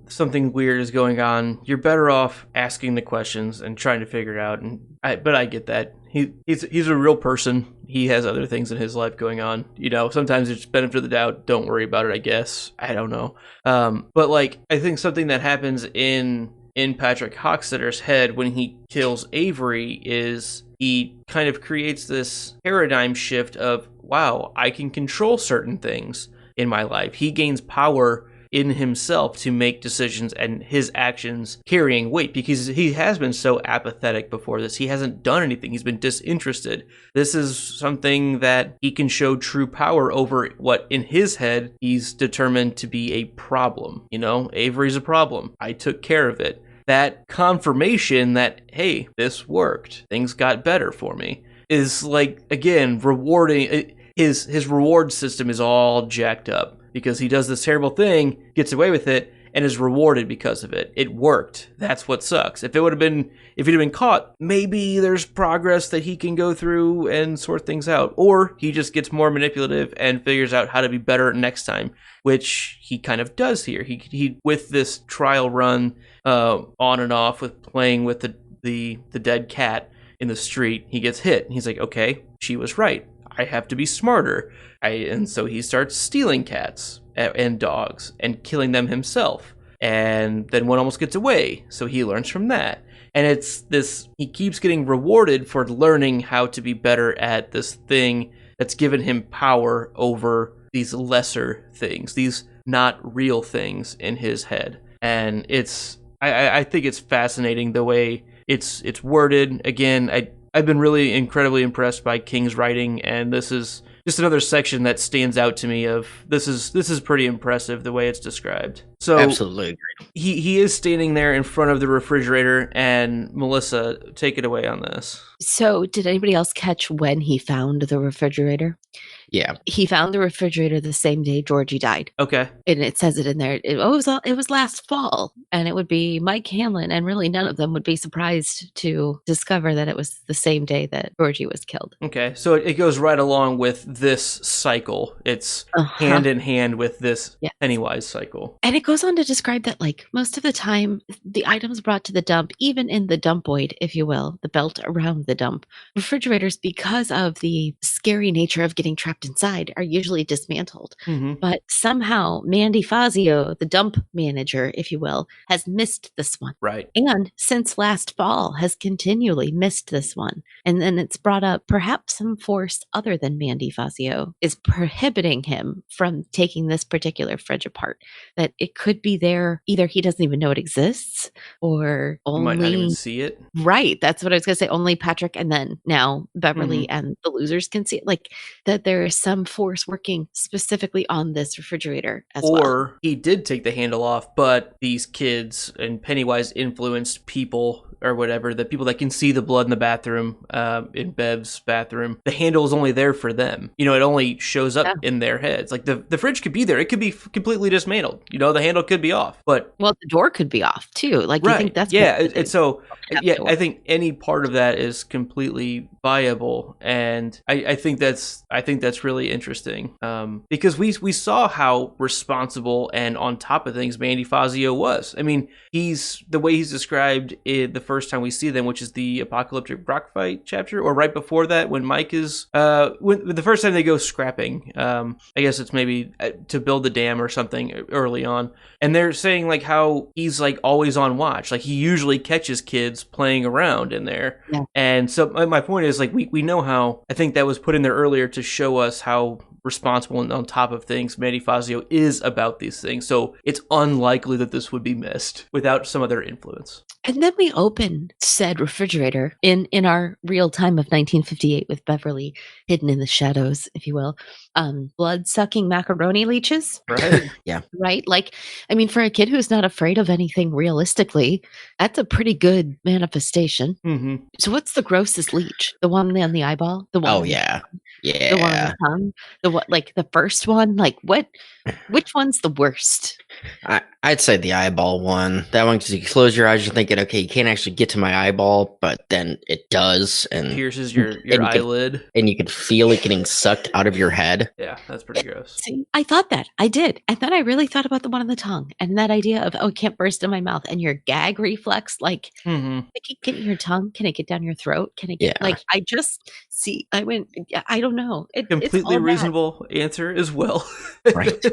something weird is going on. You're better off asking the questions and trying to figure it out. But I get that. He's a real person. He has other things in his life going on. Sometimes it's benefit of the doubt. Don't worry about it, I guess. I don't know. But like, I think something that happens in Patrick Hockstetter's head when he kills Avery is he kind of creates this paradigm shift of, wow, I can control certain things in my life. He gains power in himself to make decisions and his actions carrying weight, because he has been so apathetic before this. He hasn't done anything. He's been disinterested. This is something that he can show true power over what in his head he's determined to be a problem. Avery's a problem. I took care of it. That confirmation that, hey, this worked, things got better for me, is like, again, rewarding. His reward system is all jacked up. because he does this terrible thing, gets away with it, and is rewarded because of it. It worked. That's what sucks. If he'd been caught, maybe there's progress that he can go through and sort things out. Or he just gets more manipulative and figures out how to be better next time, which he kind of does here. He with this trial run on and off with playing with the dead cat in the street, he gets hit. And he's like, okay, she was right. I have to be smarter. And so he starts stealing cats and dogs and killing them himself. And then one almost gets away, so he learns from that. And it's this, he keeps getting rewarded for learning how to be better at this thing that's given him power over these lesser things, these not real things in his head. And I think it's fascinating the way it's worded. Again, I've been really incredibly impressed by King's writing, and this is just another section that stands out to me of this is pretty impressive the way it's described. So Absolutely agree. he is standing there in front of the refrigerator, and Melissa, take it away on this. So did anybody else catch when he found the refrigerator? Yeah. He found the refrigerator the same day Georgie died. Okay. And it says it in there. It was last fall, and it would be Mike Hanlon, and really none of them would be surprised to discover that it was the same day that Georgie was killed. Okay, so it goes right along with this cycle. It's hand in hand with this Pennywise cycle. And it goes on to describe that, like, most of the time, the items brought to the dump, even in the dumpoid, if you will, the belt around the dump, refrigerators, because of the scary nature of getting trapped inside, are usually dismantled. Mm-hmm. But somehow Mandy Fazio, the dump manager, if you will, has missed this one. Right. And since last fall has continually missed this one. And then it's brought up perhaps some force other than Mandy Fazio is prohibiting him from taking this particular fridge apart. That it could be there, either he doesn't even know it exists, or only... You might not even see it. Right. That's what I was going to say. Only Patrick and then now Beverly and the losers can see it. Like, that there is some force working specifically on this refrigerator as well. Or he did take the handle off, but these kids and Pennywise influenced people or whatever, the people that can see the blood in the bathroom, in Bev's bathroom, the handle is only there for them. You know, it only shows up in their heads. Like the fridge could be there. It could be completely dismantled. You know, the handle could be off, but... Well, the door could be off too. Like, you think that's... Yeah, and so, I think any part of that is completely viable. And I think that's really interesting. Because we saw how responsible and on top of things Mandy Fazio was. I mean, the way he's described the first time we see them, which is the apocalyptic rock fight chapter, or right before that when Mike is when the first time they go scrapping, I guess it's maybe to build the dam or something early on, and they're saying like how he's like always on watch, like he usually catches kids playing around in there. And so my point is, like, we know how, I think that was put in there earlier to show us how responsible and on top of things Mandy Fazio is about these things. So it's unlikely that this would be missed without some other influence. And then we open said refrigerator in our real time of 1958 with Beverly hidden in the shadows, if you will. Blood-sucking macaroni leeches. Right. Yeah. Right? Like, I mean, for a kid who's not afraid of anything realistically, that's a pretty good manifestation. Mm-hmm. So what's the grossest leech? The one on the eyeball? The one? Oh, yeah. Yeah. The one on the tongue? The what? Like the first one? Like what? Which one's the worst? I'd say the eyeball one. That one, because you close your eyes, you're thinking, okay, you can't actually get to my eyeball, but then it does, and pierces your eyelid, and you can feel it getting sucked out of your head. Yeah, that's pretty gross. See, I thought that. I did. And then I really thought about the one on the tongue, and that idea of, it can't burst in my mouth, and your gag reflex, like, can it get in your tongue? Can it get down your throat? Can it get, like, I don't know. Completely reasonable answer as well. Right.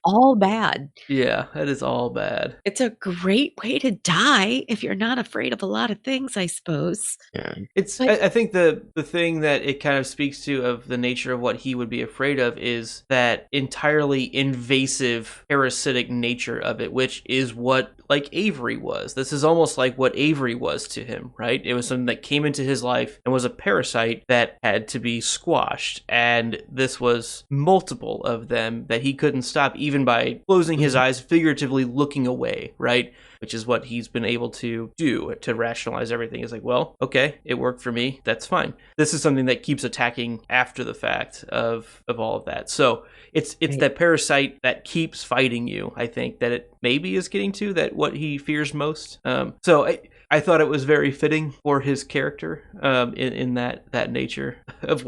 All bad. Yeah, that is all bad. It's a great way to die if you're not afraid of a lot of things, I suppose. Yeah. I think the thing that it kind of speaks to of the nature of what he would be afraid of is that entirely invasive parasitic nature of it, which is what like Avery was. This is almost like what Avery was to him, right? It was something that came into his life and was a parasite that had to be squashed. And this was multiple of them that he couldn't stop, even by closing his eyes, figuratively looking away, right? Which is what he's been able to do to rationalize everything. It's like, well, okay, it worked for me. That's fine. This is something that keeps attacking after the fact of all of that. So it's right. That parasite that keeps fighting you, I think, that it maybe is getting to, that what he fears most. So I thought it was very fitting for his character in that nature of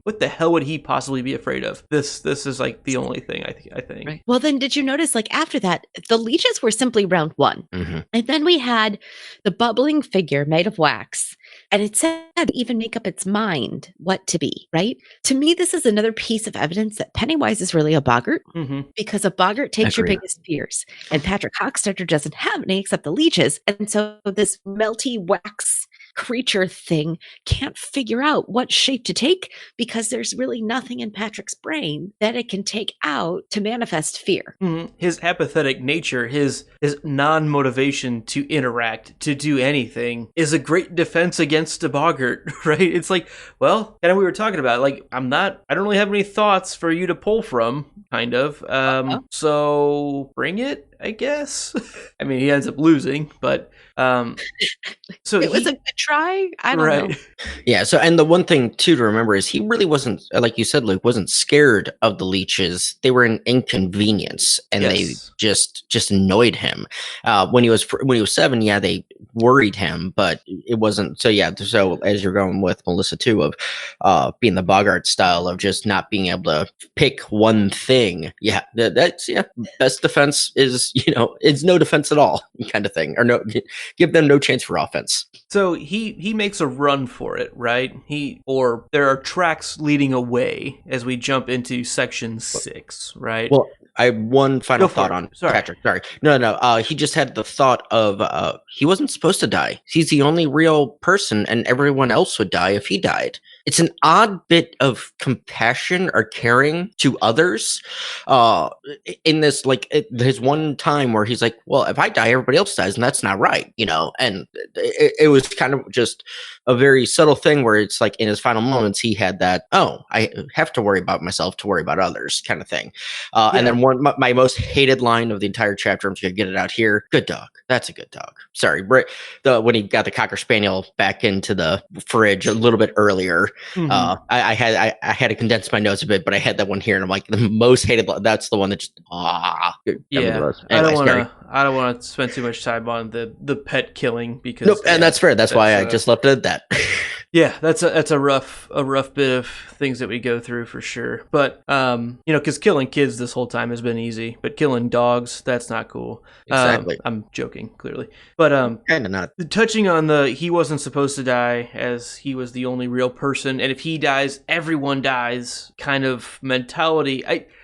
what the hell would he possibly be afraid of? This is like the only thing I think. Right. Well, then did you notice, like, after that, the leeches were simply round one. Mm-hmm. And then we had the bubbling figure made of wax. And it said even make up its mind what to be, right? To me, this is another piece of evidence that Pennywise is really a boggart, because a boggart takes your biggest fears. And Patrick Hockstetter doesn't have any except the leeches. And so this melty wax creature thing can't figure out what shape to take, because there's really nothing in Patrick's brain that it can take out to manifest fear. Mm-hmm. His apathetic nature, his non-motivation to interact, to do anything, is a great defense against a boggart, right? It's like, well, kind of we were talking about, like, I don't really have any thoughts for you to pull from, kind of. So bring it, I guess. I mean, he ends up losing, but so it was a good try. I don't know. Yeah. So, and the one thing too to remember is he really wasn't, like you said, Luke, wasn't scared of the leeches. They were an inconvenience, and they just annoyed him. When he was 7, yeah, they worried him, but it wasn't. So yeah. So as you're going with Melissa too, of being the boggart style of just not being able to pick one thing. Yeah, that's best defense is, it's no defense at all, kind of thing, or no. Give them no chance for offense. So he makes a run for it, right? Or there are tracks leading away as we jump into section 6, right? Well, I have one final thought on Patrick. Sorry. No. He just had the thought of he wasn't supposed to die. He's the only real person, and everyone else would die if he died. It's an odd bit of compassion or caring to others in this, like, there's one time where he's like, well, if I die, everybody else dies, and that's not right, and it was kind of just a very subtle thing where it's like in his final moments, he had that, I have to worry about myself to worry about others kind of thing. And then my most hated line of the entire chapter, I'm just going to get it out here. Good dog. That's a good dog. Sorry. When he got the Cocker Spaniel back into the fridge a little bit earlier, I had to condense my notes a bit, but I had that one here, and I'm like, the most hated. That's the one that just Anyway, I don't want to spend too much time on the pet killing, because nope, and that's fair. That's why I just left it at that. Yeah, that's a rough bit of things that we go through for sure. But because killing kids this whole time has been easy, but killing dogs, that's not cool. Exactly. I'm joking, clearly, but kind of not. Touching on he wasn't supposed to die, as he was the only real person, and if he dies, everyone dies kind of mentality.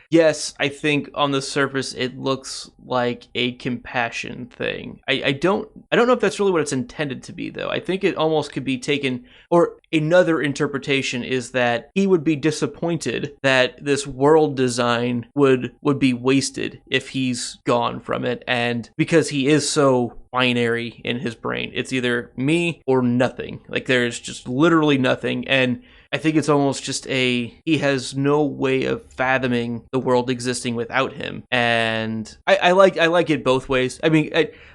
Yes, I think on the surface it looks like a compassion thing. I don't know if that's really what it's intended to be, though. I think it almost could be taken, or another interpretation is that he would be disappointed that this world design would be wasted if he's gone from it, and because he is so binary in his brain, it's either me or nothing. Like, there's just literally nothing, and I think it's almost just he has no way of fathoming the world existing without him. And I like it both ways. I mean,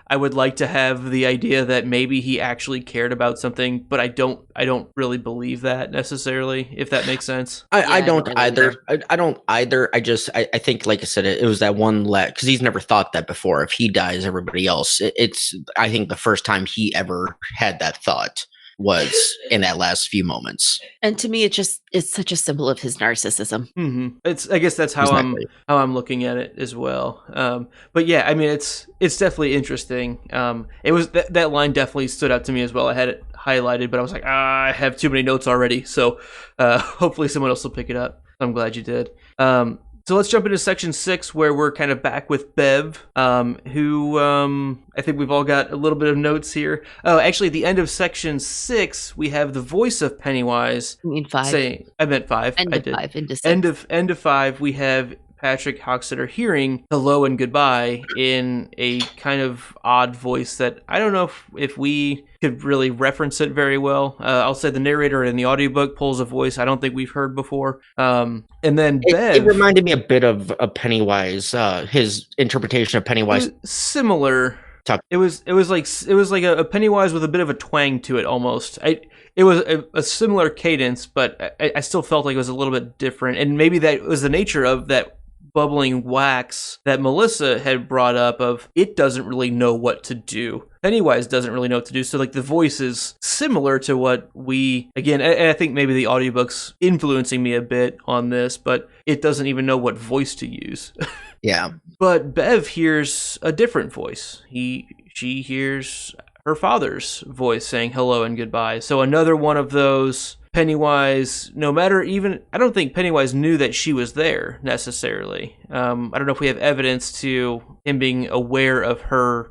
I would like to have the idea that maybe he actually cared about something, but I don't really believe that necessarily, if that makes sense. I don't either. I don't either. I think, like I said, it was that one because he's never thought that before. If he dies, everybody else. It's I think the first time he ever had that thought was in that last few moments. And to me, it's such a symbol of his narcissism. Mm-hmm. I guess that's how I'm looking at it as well. But yeah, I mean, it's definitely interesting. It was that line definitely stood out to me as well. I had it highlighted, but I was like, I have too many notes already. So hopefully someone else will pick it up. I'm glad you did. So let's jump into section 6, where we're kind of back with Bev, who I think we've all got a little bit of notes here. Oh, actually, at the end of section 6, we have the voice of Pennywise. You mean 5? I meant 5. End of 5 into 6. End of 5, we have Patrick Hockstetter hearing hello and goodbye in a kind of odd voice that I don't know if we could really reference it very well. I'll say the narrator in the audiobook pulls a voice I don't think we've heard before. And then Bev... It reminded me a bit of Pennywise, his interpretation of Pennywise. Similar. Talk. It was like a Pennywise with a bit of a twang to it almost. It was a similar cadence, but I still felt like it was a little bit different. And maybe that was the nature of that bubbling wax that Melissa had brought up of it doesn't really know what to do. Pennywise doesn't really know what to do. So like the voice is similar to what we, again, I think maybe the audiobook's influencing me a bit on this, but it doesn't even know what voice to use. Yeah. But Bev hears a different voice. She hears her father's voice saying hello and goodbye. So another one of those Pennywise, no matter even, I don't think Pennywise knew that she was there necessarily. I don't know if we have evidence to him being aware of her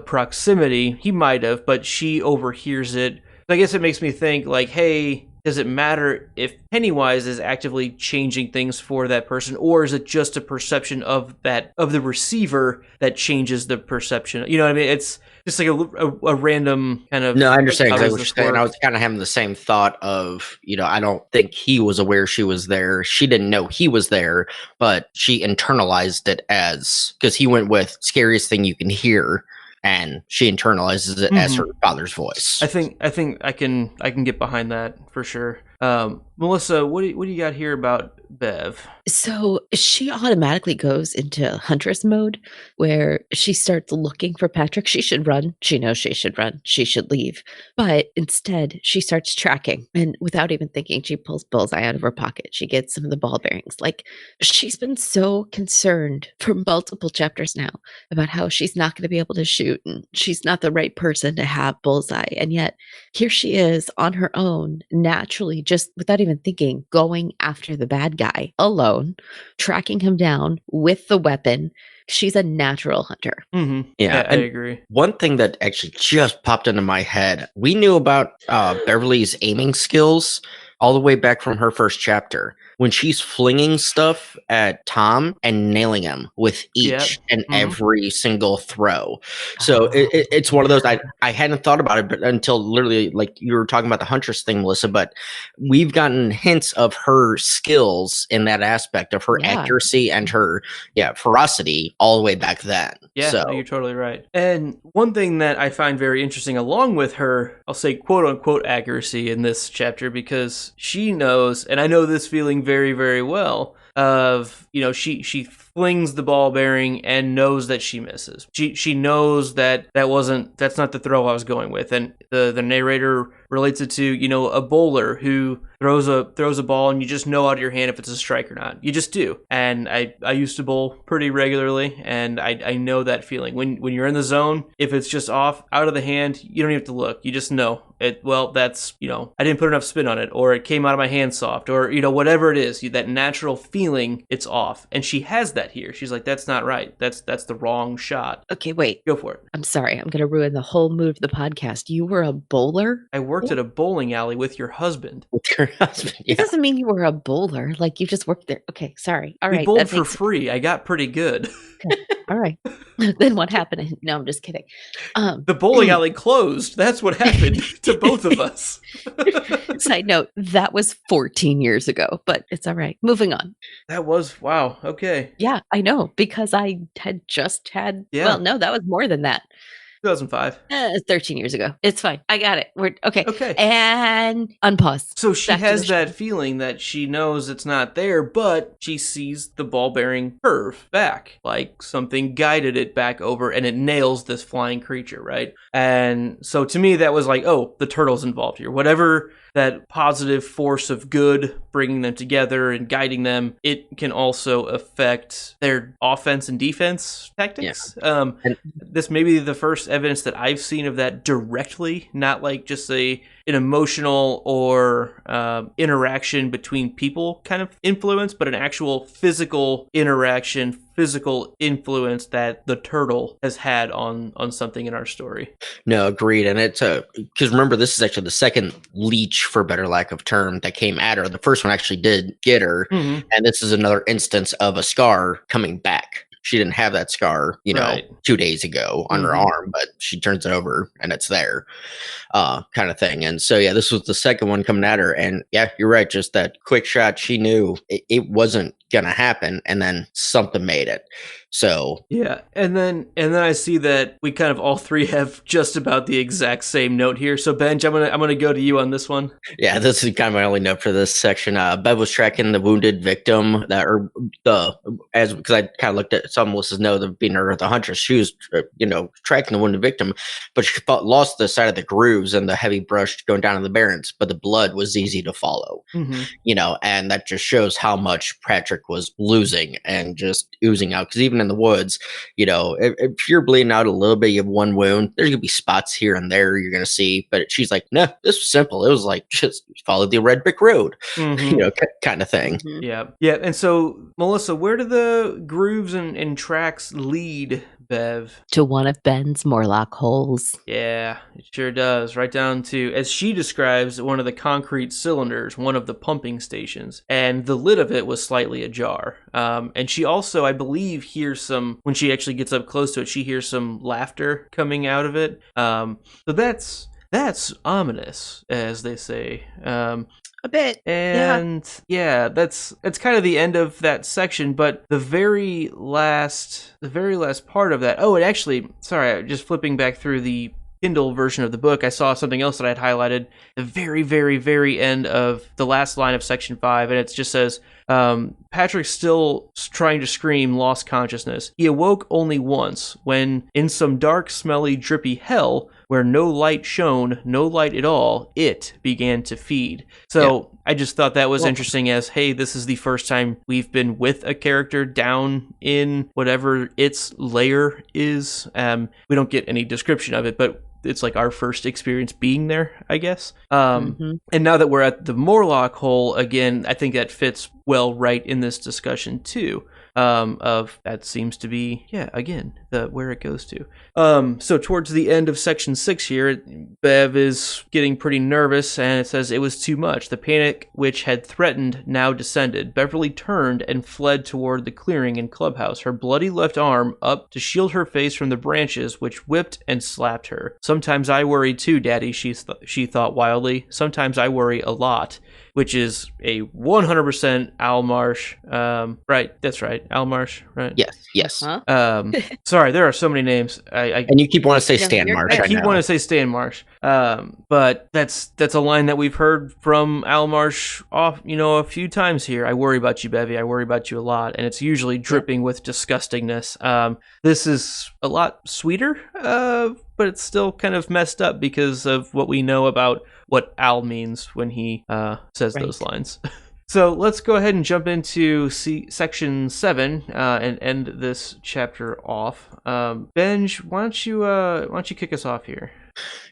proximity. He might have, but she overhears it. I guess it makes me think like, hey, does it matter if Pennywise is actively changing things for that person, or is it just a perception of the receiver that changes the perception? You know what I mean? It's just like a random kind of... No, I understand exactly what you're saying. I was kind of having the same thought of, I don't think he was aware she was there. She didn't know he was there, but she internalized it as, because he went with scariest thing you can hear, and she internalizes it as her father's voice. I think I can get behind that for sure. Melissa, what do you got here about Bev? So she automatically goes into Huntress mode where she starts looking for Patrick. She should run. She knows she should run. She should leave. But instead, she starts tracking. And without even thinking, she pulls Bullseye out of her pocket. She gets some of the ball bearings. Like, she's been so concerned for multiple chapters now about how she's not going to be able to shoot and she's not the right person to have Bullseye. And yet, here she is on her own, naturally, just without even thinking, going after the bad guy alone, tracking him down with the weapon. She's a natural hunter. Mm-hmm. Yeah, I agree. One thing that actually just popped into my head, we knew about Beverly's aiming skills all the way back from her first chapter. When she's flinging stuff at Tom and nailing him with each and every single throw. So it's one of those, I hadn't thought about it but until literally, like you were talking about the Huntress thing, Melissa, but we've gotten hints of her skills in that aspect of her accuracy and her ferocity all the way back then. Yeah, so. No, you're totally right. And one thing that I find very interesting along with her, I'll say quote unquote accuracy in this chapter, because she knows, and I know this feeling very, very well, of, she flings the ball bearing and knows that she misses. She knows that's not the throw I was going with. And the narrator relates it to, a bowler who throws a ball and you just know out of your hand if it's a strike or not. You just do. And I used to bowl pretty regularly, and I know that feeling. When you're in the zone, if it's just off, out of the hand, you don't even have to look. You just know. That's, I didn't put enough spin on it, or it came out of my hand soft, or, whatever it is, that natural feeling, it's off. And she has that here. She's like, that's not right. That's the wrong shot. Okay, wait. Go for it. I'm sorry. I'm going to ruin the whole mood of the podcast. You were a bowler? I worked at a bowling alley with your husband. With your husband, yeah. It doesn't mean you were a bowler. Like, you just worked there. Okay, sorry. All right. We bowled for free. I got pretty good. Okay. All right. Then what happened? No, I'm just kidding. The bowling alley closed. That's what happened to both of us. Side note, that was 14 years ago, but it's all right. Moving on. That was, wow. Okay. Yeah, I know, because I had just had, well, no, that was more than that. 2005. 13 years ago. It's fine. I got it. We're okay. Okay. And unpause. So she has that feeling that she knows it's not there, but she sees the ball bearing curve back, like something guided it back over, and it nails this flying creature, right? And so to me, that was like, oh, the turtle's involved here. Whatever that positive force of good bringing them together and guiding them, it can also affect their offense and defense tactics. And this may be the first first evidence that I've seen of that directly, not like just an emotional or interaction between people kind of influence, but an actual physical interaction, physical influence that the turtle has had on something in our story. No, agreed. And it's because remember, this is actually the second leech, for better lack of term, that came at her. The first one actually did get her, and this is another instance of a scar coming back. She didn't have that scar, Right. 2 days ago on her arm, but she turns it over and it's there, kind of thing. And so, yeah, this was the second one coming at her. And yeah, you're right. Just that quick shot, she knew it wasn't going to happen. And then something made it. So yeah, and then I see that we kind of all three have just about the exact same note here. So Benj, I'm gonna go to you on this one. Yeah, this is kind of my only note for this section. Bev was tracking the wounded victim because I kind of looked at some lists know the being her the Huntress. She was tracking the wounded victim, but she lost the side of the grooves and the heavy brush going down in the barrens. But the blood was easy to follow, and that just shows how much Patrick was losing and just oozing out. Because even in the woods, if you're bleeding out a little bit, you have one wound, there's gonna be spots here and there you're gonna see. But she's like, no, this was simple. It was like just follow the red brick road, kind of thing. Yeah. And so Melissa, where do the grooves and tracks lead, Bev? To one of Ben's Morlock holes. Yeah, it sure does. Right down to, as she describes, one of the concrete cylinders, one of the pumping stations, and the lid of it was slightly ajar. And she also, I believe, hears when she actually gets up close to it, she hears some laughter coming out of it. So that's ominous, as they say. A bit. And yeah, that's kind of the end of that section, but the very last part of that. Oh, it actually, sorry, just flipping back through the Kindle version of the book, I saw something else that I'd highlighted. The very, very, very end of the last line of section 5, and it just says, Patrick's still trying to scream, lost consciousness. He awoke only once, when in some dark, smelly, drippy hell, where no light shone, no light at all, it began to feed. So I just thought that was interesting as, hey, this is the first time we've been with a character down in whatever its lair is. We don't get any description of it, but it's like our first experience being there, I guess. And now that we're at the Morlock hole again, I think that fits well right in this discussion too. Of that seems to be, again, where it goes to. So towards the end of section 6 here, Bev is getting pretty nervous, and it says it was too much. The panic which had threatened now descended. Beverly turned and fled toward the clearing and clubhouse, her bloody left arm up to shield her face from the branches which whipped and slapped her. Sometimes I worry too, Daddy, she thought wildly. Sometimes I worry a lot. Which is a 100% Al Marsh. Right, that's right. Al Marsh, right? Yes. Sorry, there are so many names. And you keep wanting to say Stan Marsh. I keep wanting to say Stan Marsh. But that's a line that we've heard from Al Marsh a few times here. I worry about you, Bevy. I worry about you a lot. And it's usually dripping with disgustingness. This is a lot sweeter, but it's still kind of messed up because of what we know about what Al means when he says those lines. So let's go ahead and jump into section 7 and end this chapter off. Benj, why don't you kick us off here?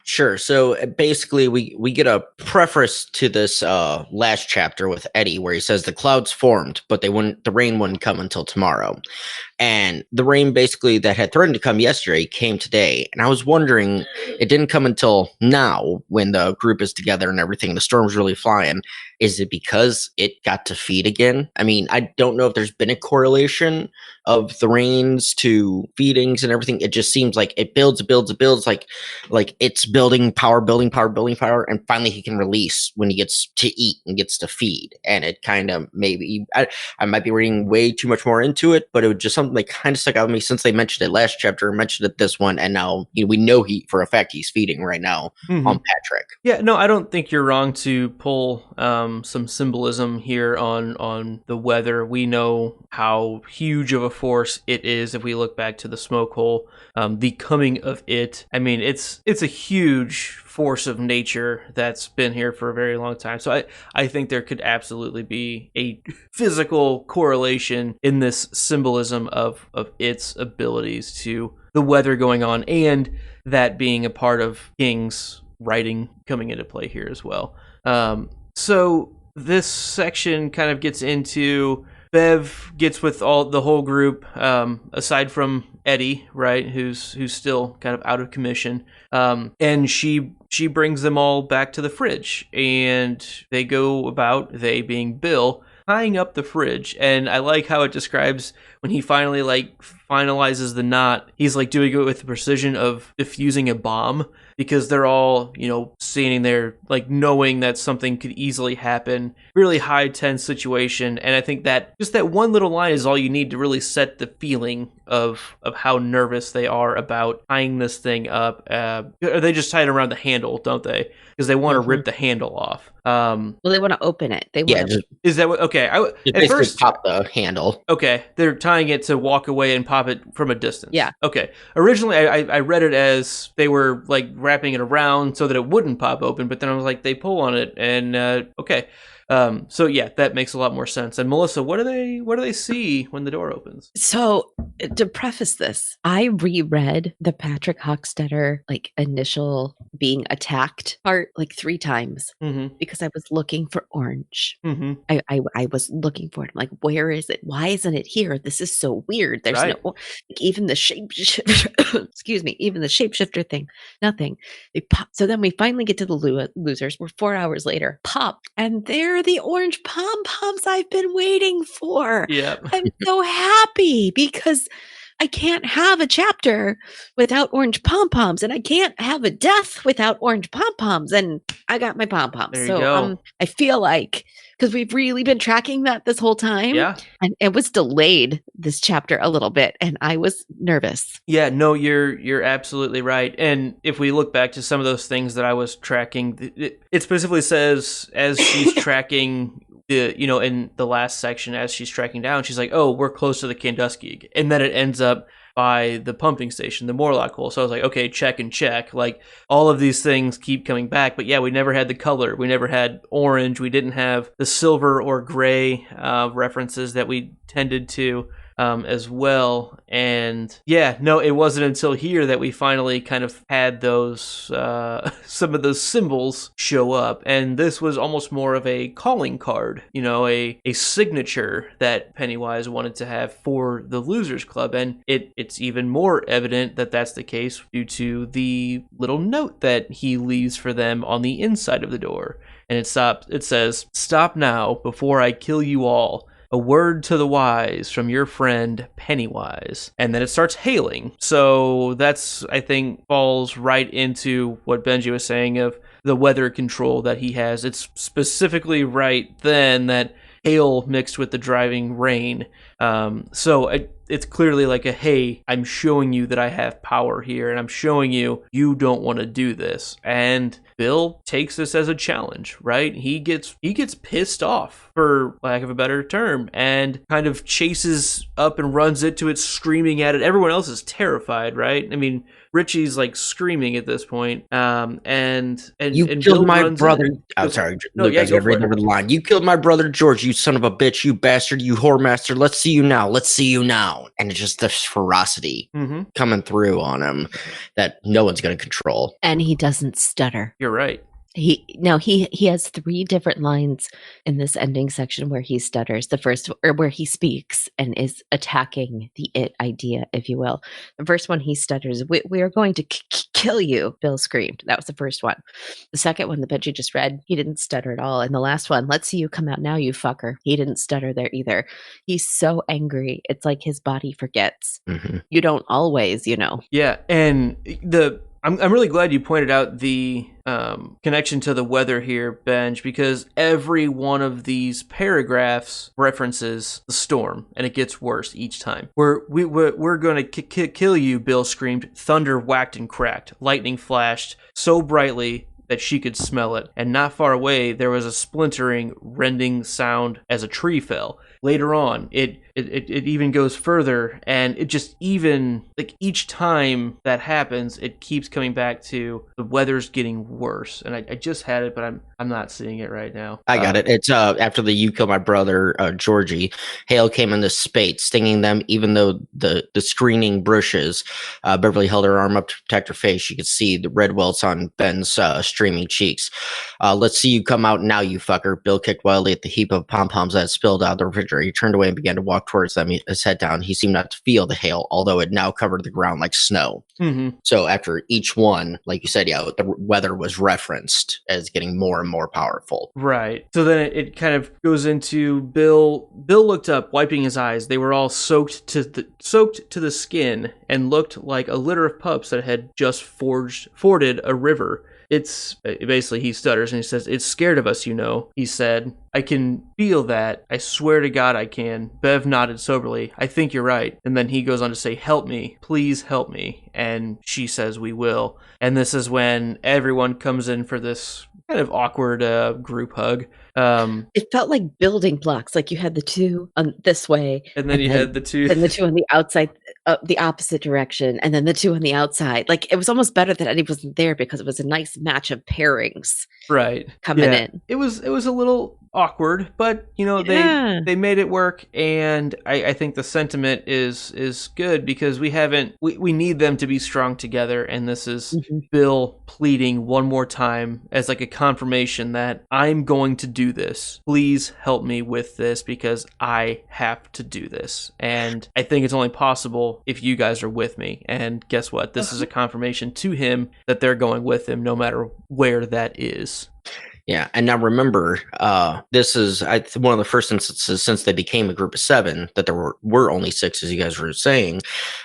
Sure. So basically, we get a preface to this last chapter with Eddie, where he says the clouds formed, but the rain wouldn't come until tomorrow. And the rain basically that had threatened to come yesterday came today. And I was wondering, it didn't come until now when the group is together and everything. The storm's really flying. Is it because it got to feed again? I mean, I don't know if there's been a correlation of the rains to feedings and everything. It just seems like it builds, like it's building power, and finally he can release when he gets to eat and gets to feed. And it kind of I might be reading way too much more into it, but it was just something that kind of stuck out with me since they mentioned it last chapter, mentioned it this one, and now we know for a fact he's feeding right now on Patrick. Yeah, no, I don't think you're wrong to pull some symbolism here on the weather. We know how huge of a force it is if we look back to the smoke hole. The coming of it, I mean, it's a huge huge force of nature that's been here for a very long time. So I think there could absolutely be a physical correlation in this symbolism of its abilities to the weather going on, and that being a part of King's writing coming into play here as well. So this section kind of gets into Bev gets with the whole group, aside from Eddie, right, who's still kind of out of commission, and she brings them all back to the fridge, and they go about, they being Bill, tying up the fridge. And I like how it describes when he finally finalizes the knot, he's doing it with the precision of diffusing a bomb, because they're all, standing there knowing that something could easily happen. Really high tense situation. And I think that just that one little line is all you need to really set the feeling of how nervous they are about tying this thing up. They just tie it around the handle, don't they? Because they want to rip the handle off. Well, they want to open it. Is that what? Okay. At first, pop the handle. Okay, they're tying it to walk away and pop it from a distance. Yeah. Okay. Originally, I read it as they were wrapping it around so that it wouldn't pop open, but then I was like, they pull on it, and okay. So yeah, that makes a lot more sense. And Melissa, what do they see when the door opens? So to preface this, I reread the Patrick Hockstetter initial being attacked part 3 times because I was looking for orange. I was looking for it. I'm like, where is it? Why isn't it here? This is so weird. There's no even the shape. Excuse me. Even the shapeshifter thing. Nothing. They pop. So then we finally get to the losers. We're 4 hours later. Pop, and they're the orange pom-poms I've been waiting for. Yep. I'm so happy because I can't have a chapter without orange pom-poms, and I can't have a death without orange pom-poms, and I got my pom-poms. There you go. I feel because we've really been tracking that this whole time. Yeah. And it was delayed, this chapter, a little bit, and I was nervous. Yeah, no, you're absolutely right. And if we look back to some of those things that I was tracking, it specifically says as she's tracking in the last section, as she's tracking down, she's like, oh, we're close to the Kandusky. And then it ends up by the pumping station, the Morlock hole. So I was like, okay, check and check. All of these things keep coming back. But yeah, we never had the color. We never had orange. We didn't have the silver or gray references that we tended to as well. And yeah, no, it wasn't until here that we finally kind of had those some of those symbols show up, and this was almost more of a calling card, a signature that Pennywise wanted to have for the Losers Club. And it's even more evident that that's the case due to the little note that he leaves for them on the inside of the door. And it says, "Stop now before I kill you all. A word to the wise from your friend Pennywise." And then it starts hailing. So that's, I think, falls right into what Benji was saying of the weather control that he has. It's specifically right then that hail mixed with the driving rain. So it's clearly like hey, I'm showing you that I have power here, and I'm showing you don't want to do this. And Bill takes this as a challenge, right? He gets pissed off, for lack of a better term, and kind of chases up and runs into it, screaming at it. Everyone else is terrified, right? I mean, Richie's screaming at this point. And you and killed Bill my runs brother. in. I'm sorry. No, Luke, yeah, I was go gonna read for it. over the line. You killed my brother George, you son of a bitch, you bastard, you whore master. Let's see you now. Let's see you now. And it's just this ferocity coming through on him that no one's going to control. And he doesn't stutter. You're right. He has 3 different lines in this ending section where he stutters. The first, or where he speaks and is attacking the it idea, if you will. The first one, he stutters. We are going to kill you, Bill screamed. That was the first one. The second one, the Benji just read, he didn't stutter at all. And the last one, let's see you come out now, you fucker. He didn't stutter there either. He's so angry. It's like his body forgets. You don't always, Yeah, and I'm really glad you pointed out the connection to the weather here, Benj, because every one of these paragraphs references the storm, and it gets worse each time. We're going to kill you, Bill screamed. Thunder whacked and cracked. Lightning flashed so brightly that she could smell it, and not far away there was a splintering, rending sound as a tree fell. later on, it even goes further, and it just even like each time that happens, it keeps coming back to the weather's getting worse. And I just had it, but I'm not seeing it right now. I got it. It's after the "You Kill My Brother," Georgie. Hail came in the spate, stinging them. Even though the screening bushes, Beverly held her arm up to protect her face. She could see the red welts on Ben's streaming cheeks. Let's see you come out now, you fucker. Bill kicked wildly at the heap of pom-poms that had spilled out of the refrigerator. He turned away and began to walk towards them, his head down. He seemed not to feel the hail, although it now covered the ground like snow. Mm-hmm. So after each one, like you said, yeah, the weather was referenced as getting more and more powerful. Right. So then it kind of goes into Bill. Bill looked up, wiping his eyes. They were all soaked to the skin and looked like a litter of pups that had just forded a river. It's basically, he stutters and he says, "It's scared of us, you know," he said. "I can feel that. I swear to God I can." Bev nodded soberly. "I think you're right." And then he goes on to say, "Help me. Please help me." And she says, "We will." And this is when everyone comes in for this kind of awkward group hug. It felt like building blocks. Like you had the two on this way, and then you had the two, and the two on the outside, the opposite direction, and then the two on the outside. Like it was almost better that Eddie wasn't there because it was a nice match of pairings, right? Coming in. It was a little awkward, but you know they made it work, and I think the sentiment is good because we need them to be strong together, and this is Bill pleading one more time as like a confirmation that I'm going to do this. Please help me with this because I have to do this, and I think it's only possible if you guys are with me. And guess what? This is a confirmation to him that they're going with him no matter where that is. Yeah, and now remember, this is one of the first instances since they became a group of 7 that there were only 6, as you guys were saying.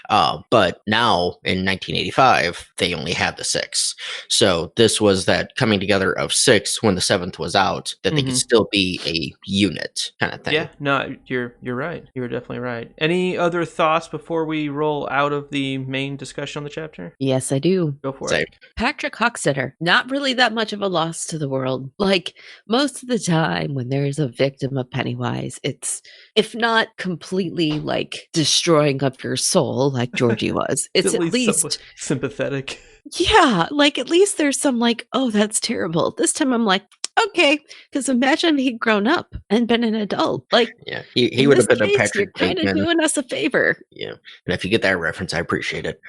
But now, in 1985, they only had the 6. So this was that coming together of 6 when the 7th was out, that they could still be a unit kind of thing. Yeah, no, you're right. You're definitely right. Any other thoughts before we roll out of the main discussion on the chapter? Yes, I do. Go for it. Patrick Hockstetter, not really that much of a loss to the world. Like most of the time when there's a victim of Pennywise, it's, if not completely like destroying up your soul like Georgie was, it's at least sympathetic. Yeah, like at least there's some like, oh, that's terrible. This time I'm like, okay, because imagine if he'd grown up and been an adult. Like, yeah, he would have been a Patrick. You're kind of doing us a favor. Yeah, and if you get that reference, I appreciate it.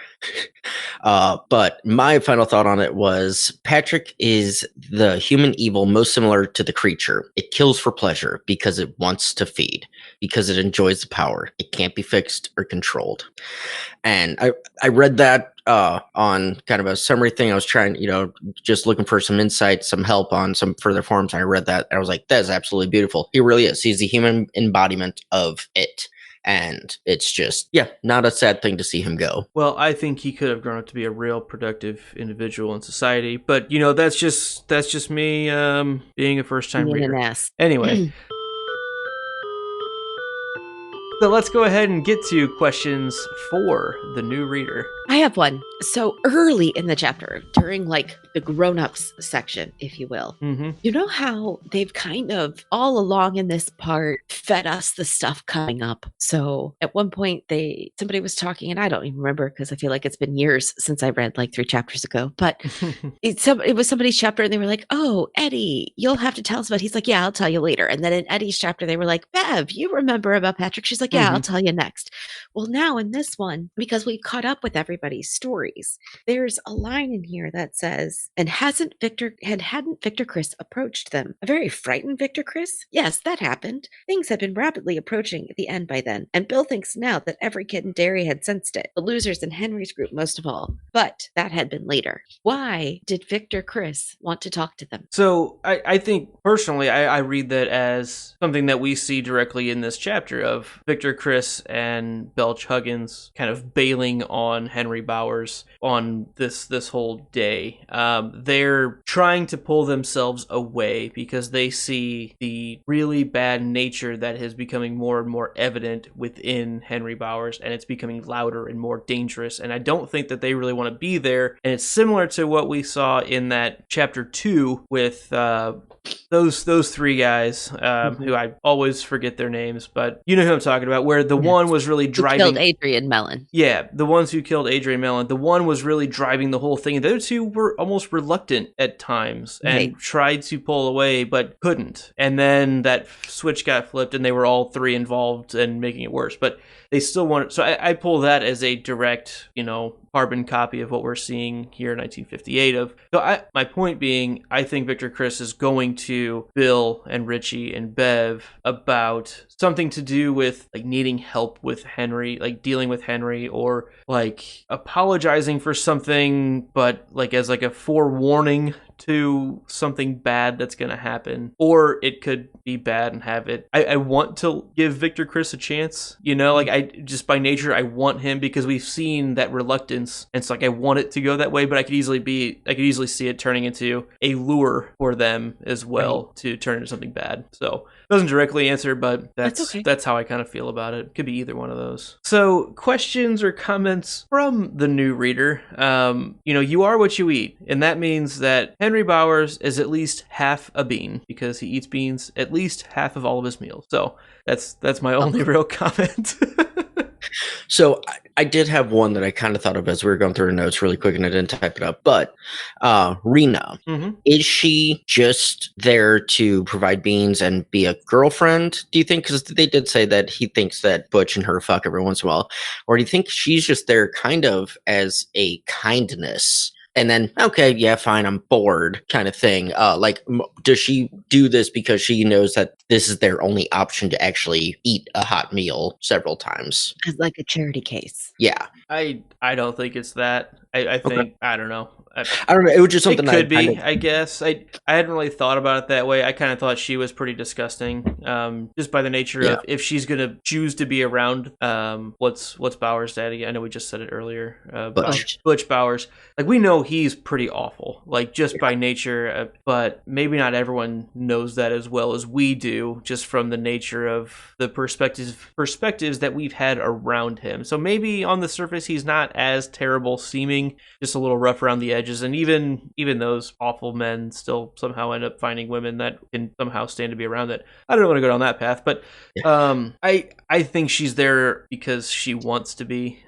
But my final thought on it was Patrick is the human evil most similar to the creature. It kills for pleasure because it wants to feed, because it enjoys the power. It can't be fixed or controlled. And I read that on kind of a summary thing. I was trying, just looking for some insight, some help on some further forums. And I read that and I was like, that is absolutely beautiful. He really is. He's the human embodiment of it. And it's just, not a sad thing to see him go. Well, I think he could have grown up to be a real productive individual in society. But, that's just me being a first-time reader. An ass. Anyway. So let's go ahead and get to questions for the new reader. I have one. So early in the chapter, during like the grown-ups section, if you will, you know how they've kind of all along in this part fed us the stuff coming up. So at one point somebody was talking, and I don't even remember because I feel like it's been years since I read like 3 chapters ago, but it was somebody's chapter and they were like, oh, Eddie, you'll have to tell us about it. He's like, yeah, I'll tell you later. And then in Eddie's chapter, they were like, Bev, you remember about Patrick? She's like, yeah, I'll tell you next. Well, now in this one, because we've caught up with everybody's stories, there's a line in here that says, and hadn't Victor Chris approached them? A very frightened Victor Chris? Yes, that happened. Things had been rapidly approaching the end by then, and Bill thinks now that every kid in Derry had sensed it, the losers in Henry's group most of all. But that had been later. Why did Victor Chris want to talk to them? So I think personally, I read that as something that we see directly in this chapter of Victor Chris and Belch Huggins kind of bailing on Henry Henry Bowers on this whole day. They're trying to pull themselves away because they see the really bad nature that is becoming more and more evident within Henry Bowers, and it's becoming louder and more dangerous. And I don't think that they really want to be there. And it's similar to what we saw in that chapter 2 with those three guys who I always forget their names, but you know who I'm talking about, where the one was really driving... Who killed Adrian Mellon. Yeah, the ones who killed Adrian Mellon. The one was really driving the whole thing. And the other two were almost reluctant at times and tried to pull away, but couldn't. And then that switch got flipped and they were all three involved and making it worse. But they still wanted... So I pull that as a direct, carbon copy of what we're seeing here in 1958. My point being, I think Victor Criss is going to Bill and Richie and Bev about something to do with like needing help with Henry, like dealing with Henry, or like apologizing for something, but like as like a forewarning to something bad that's going to happen, or it could be bad and have it. I want to give Victor Criss a chance, like I just by nature, I want him because we've seen that reluctance. And it's like, I want it to go that way, but I could easily see it turning into a lure for them as well to turn into something bad. So it doesn't directly answer, but that's how I kind of feel about it. Could be either one of those. So questions or comments from the new reader. You are what you eat. And that means that Henry Bowers is at least half a bean because he eats beans at least half of all of his meals. So that's my only real comment. So I did have one that I kind of thought of as we were going through the notes really quick, and I didn't type it up. But Rena, is she just there to provide beans and be a girlfriend, do you think? Because they did say that he thinks that Butch and her fuck every once in a while. Or do you think she's just there kind of as a kindness? And then, okay, yeah, fine, I'm bored kind of thing. Does she do this because she knows that this is their only option to actually eat a hot meal several times? As like a charity case. Yeah. I don't think it's that. I think, okay. I don't know. I don't know. It was just something it could be, I guess. I hadn't really thought about it that way. I kind of thought she was pretty disgusting, just by the nature of if she's going to choose to be around, what's Bowers' daddy? I know we just said it earlier. Butch Bowers. Like, we know he's pretty awful, like, just by nature, but maybe not everyone knows that as well as we do, just from the nature of the perspectives that we've had around him. So maybe on the surface, he's not as terrible seeming, just a little rough around the edges, and even those awful men still somehow end up finding women that can somehow stand to be around it. I don't want to go down that path, but I think she's there because she wants to be,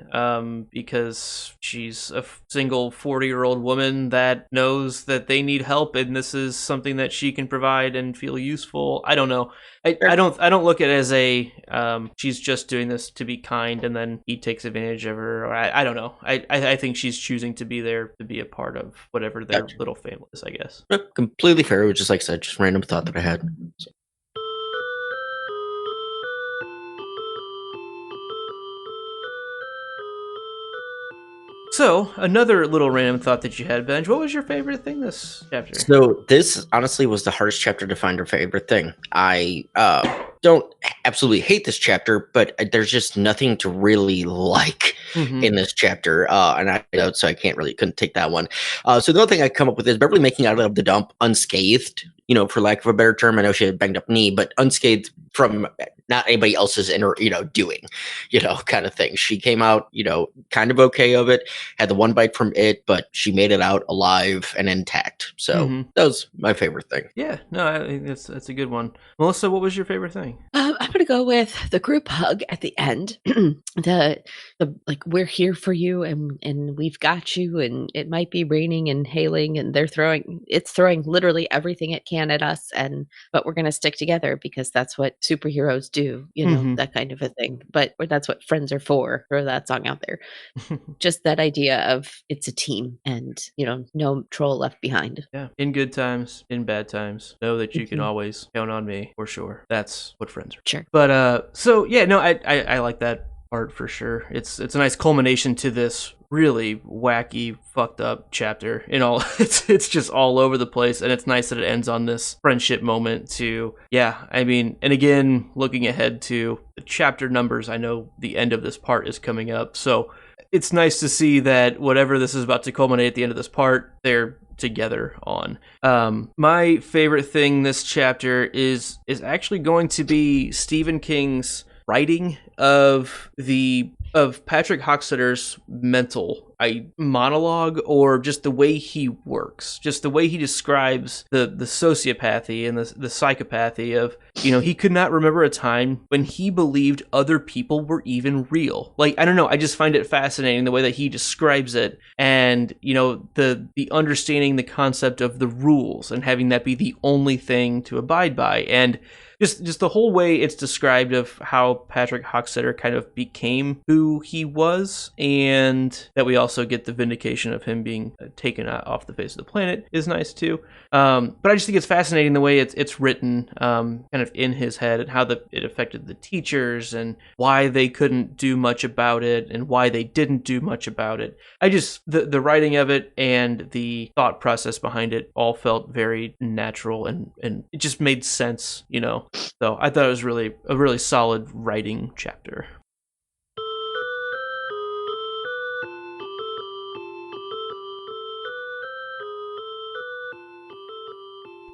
because she's a single 40-year-old woman that knows that they need help, and this is something that she can provide and feel useful. I don't know. I don't look at it as a she's just doing this to be kind and then he takes advantage of her. Or I don't know. I think she's choosing to be there to be a part of whatever their little family is, I guess. Completely fair. It was just like I said, just random thought that I had. So, another little random thought that you had, Benj. What was your favorite thing this chapter? So, this honestly was the hardest chapter to find our favorite thing. I don't absolutely hate this chapter, but there's just nothing to really like in this chapter. And I couldn't take that one. So, the only thing I come up with is Beverly making out of the dump unscathed, for lack of a better term. I know she had a banged up knee, but unscathed from not anybody else's doing, kind of thing. She came out, kind of okay of it, had the one bite from it, but she made it out alive and intact. So that was my favorite thing. Yeah, no, I think that's a good one. Melissa, what was your favorite thing? I'm going to go with the group hug at the end. the like, we're here for you and we've got you, and it might be raining and hailing and it's throwing literally everything it can at us, but we're going to stick together because that's what superheroes do, that kind of a thing. But that's what friends are for. Throw that song out there. Just that idea of it's a team and, no troll left behind. Yeah. In good times, in bad times, know that you can always count on me for sure. That's what friends are. Sure. But, so yeah, no, I like that part for sure. It's a nice culmination to this really wacky, fucked up chapter. It's just all over the place, and it's nice that it ends on this friendship moment too. Yeah, I mean, and again, looking ahead to the chapter numbers, I know the end of this part is coming up, so it's nice to see that whatever this is about to culminate at the end of this part, they're together on. My favorite thing this chapter is actually going to be Stephen King's writing of Patrick Hockstetter's mental monologue, or just the way he works, just the way he describes the sociopathy and the psychopathy of, he could not remember a time when he believed other people were even real. Like, I don't know, I just find it fascinating the way that he describes it, and the understanding the concept of the rules and having that be the only thing to abide by, and just the whole way it's described of how Patrick Hockstetter kind of became who he was, and that we also get the vindication of him being taken off the face of the planet is nice too. But I just think it's fascinating the way it's written, kind of in his head, and how it affected the teachers and why they couldn't do much about it and why they didn't do much about it. The writing of it and the thought process behind it all felt very natural, and it just made sense, So I thought it was a really solid writing chapter.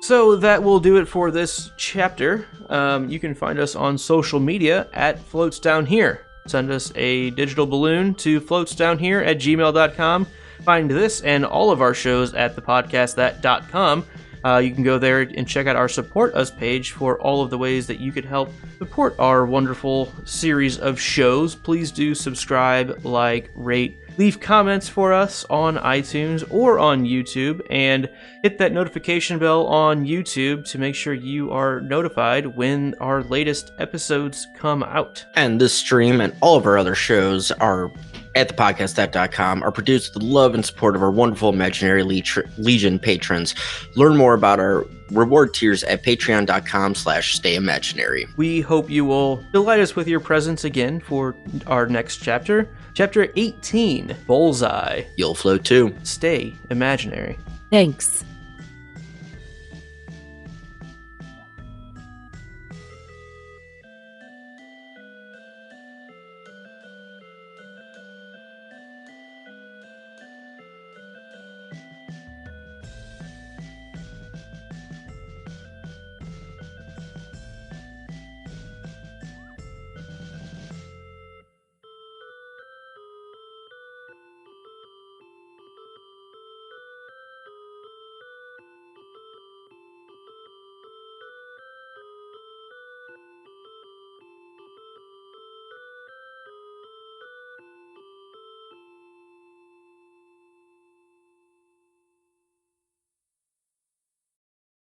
So that will do it for this chapter. You can find us on social media at Floats Down Here. Send us a digital balloon to floatsdownhere@gmail.com. Find this and all of our shows at thepodcastthat.com. You can go there and check out our Support Us page for all of the ways that you could help support our wonderful series of shows. Please do subscribe, like, rate, leave comments for us on iTunes or on YouTube, and hit that notification bell on YouTube to make sure you are notified when our latest episodes come out. And this stream and all of our other shows are at thepodcastthat.com, are produced with the love and support of our wonderful Imaginary Legion patrons. Learn more about our reward tiers at patreon.com/stayimaginary. We hope you will delight us with your presence again for our next chapter. Chapter 18, Bullseye. You'll float too. Stay imaginary. Thanks.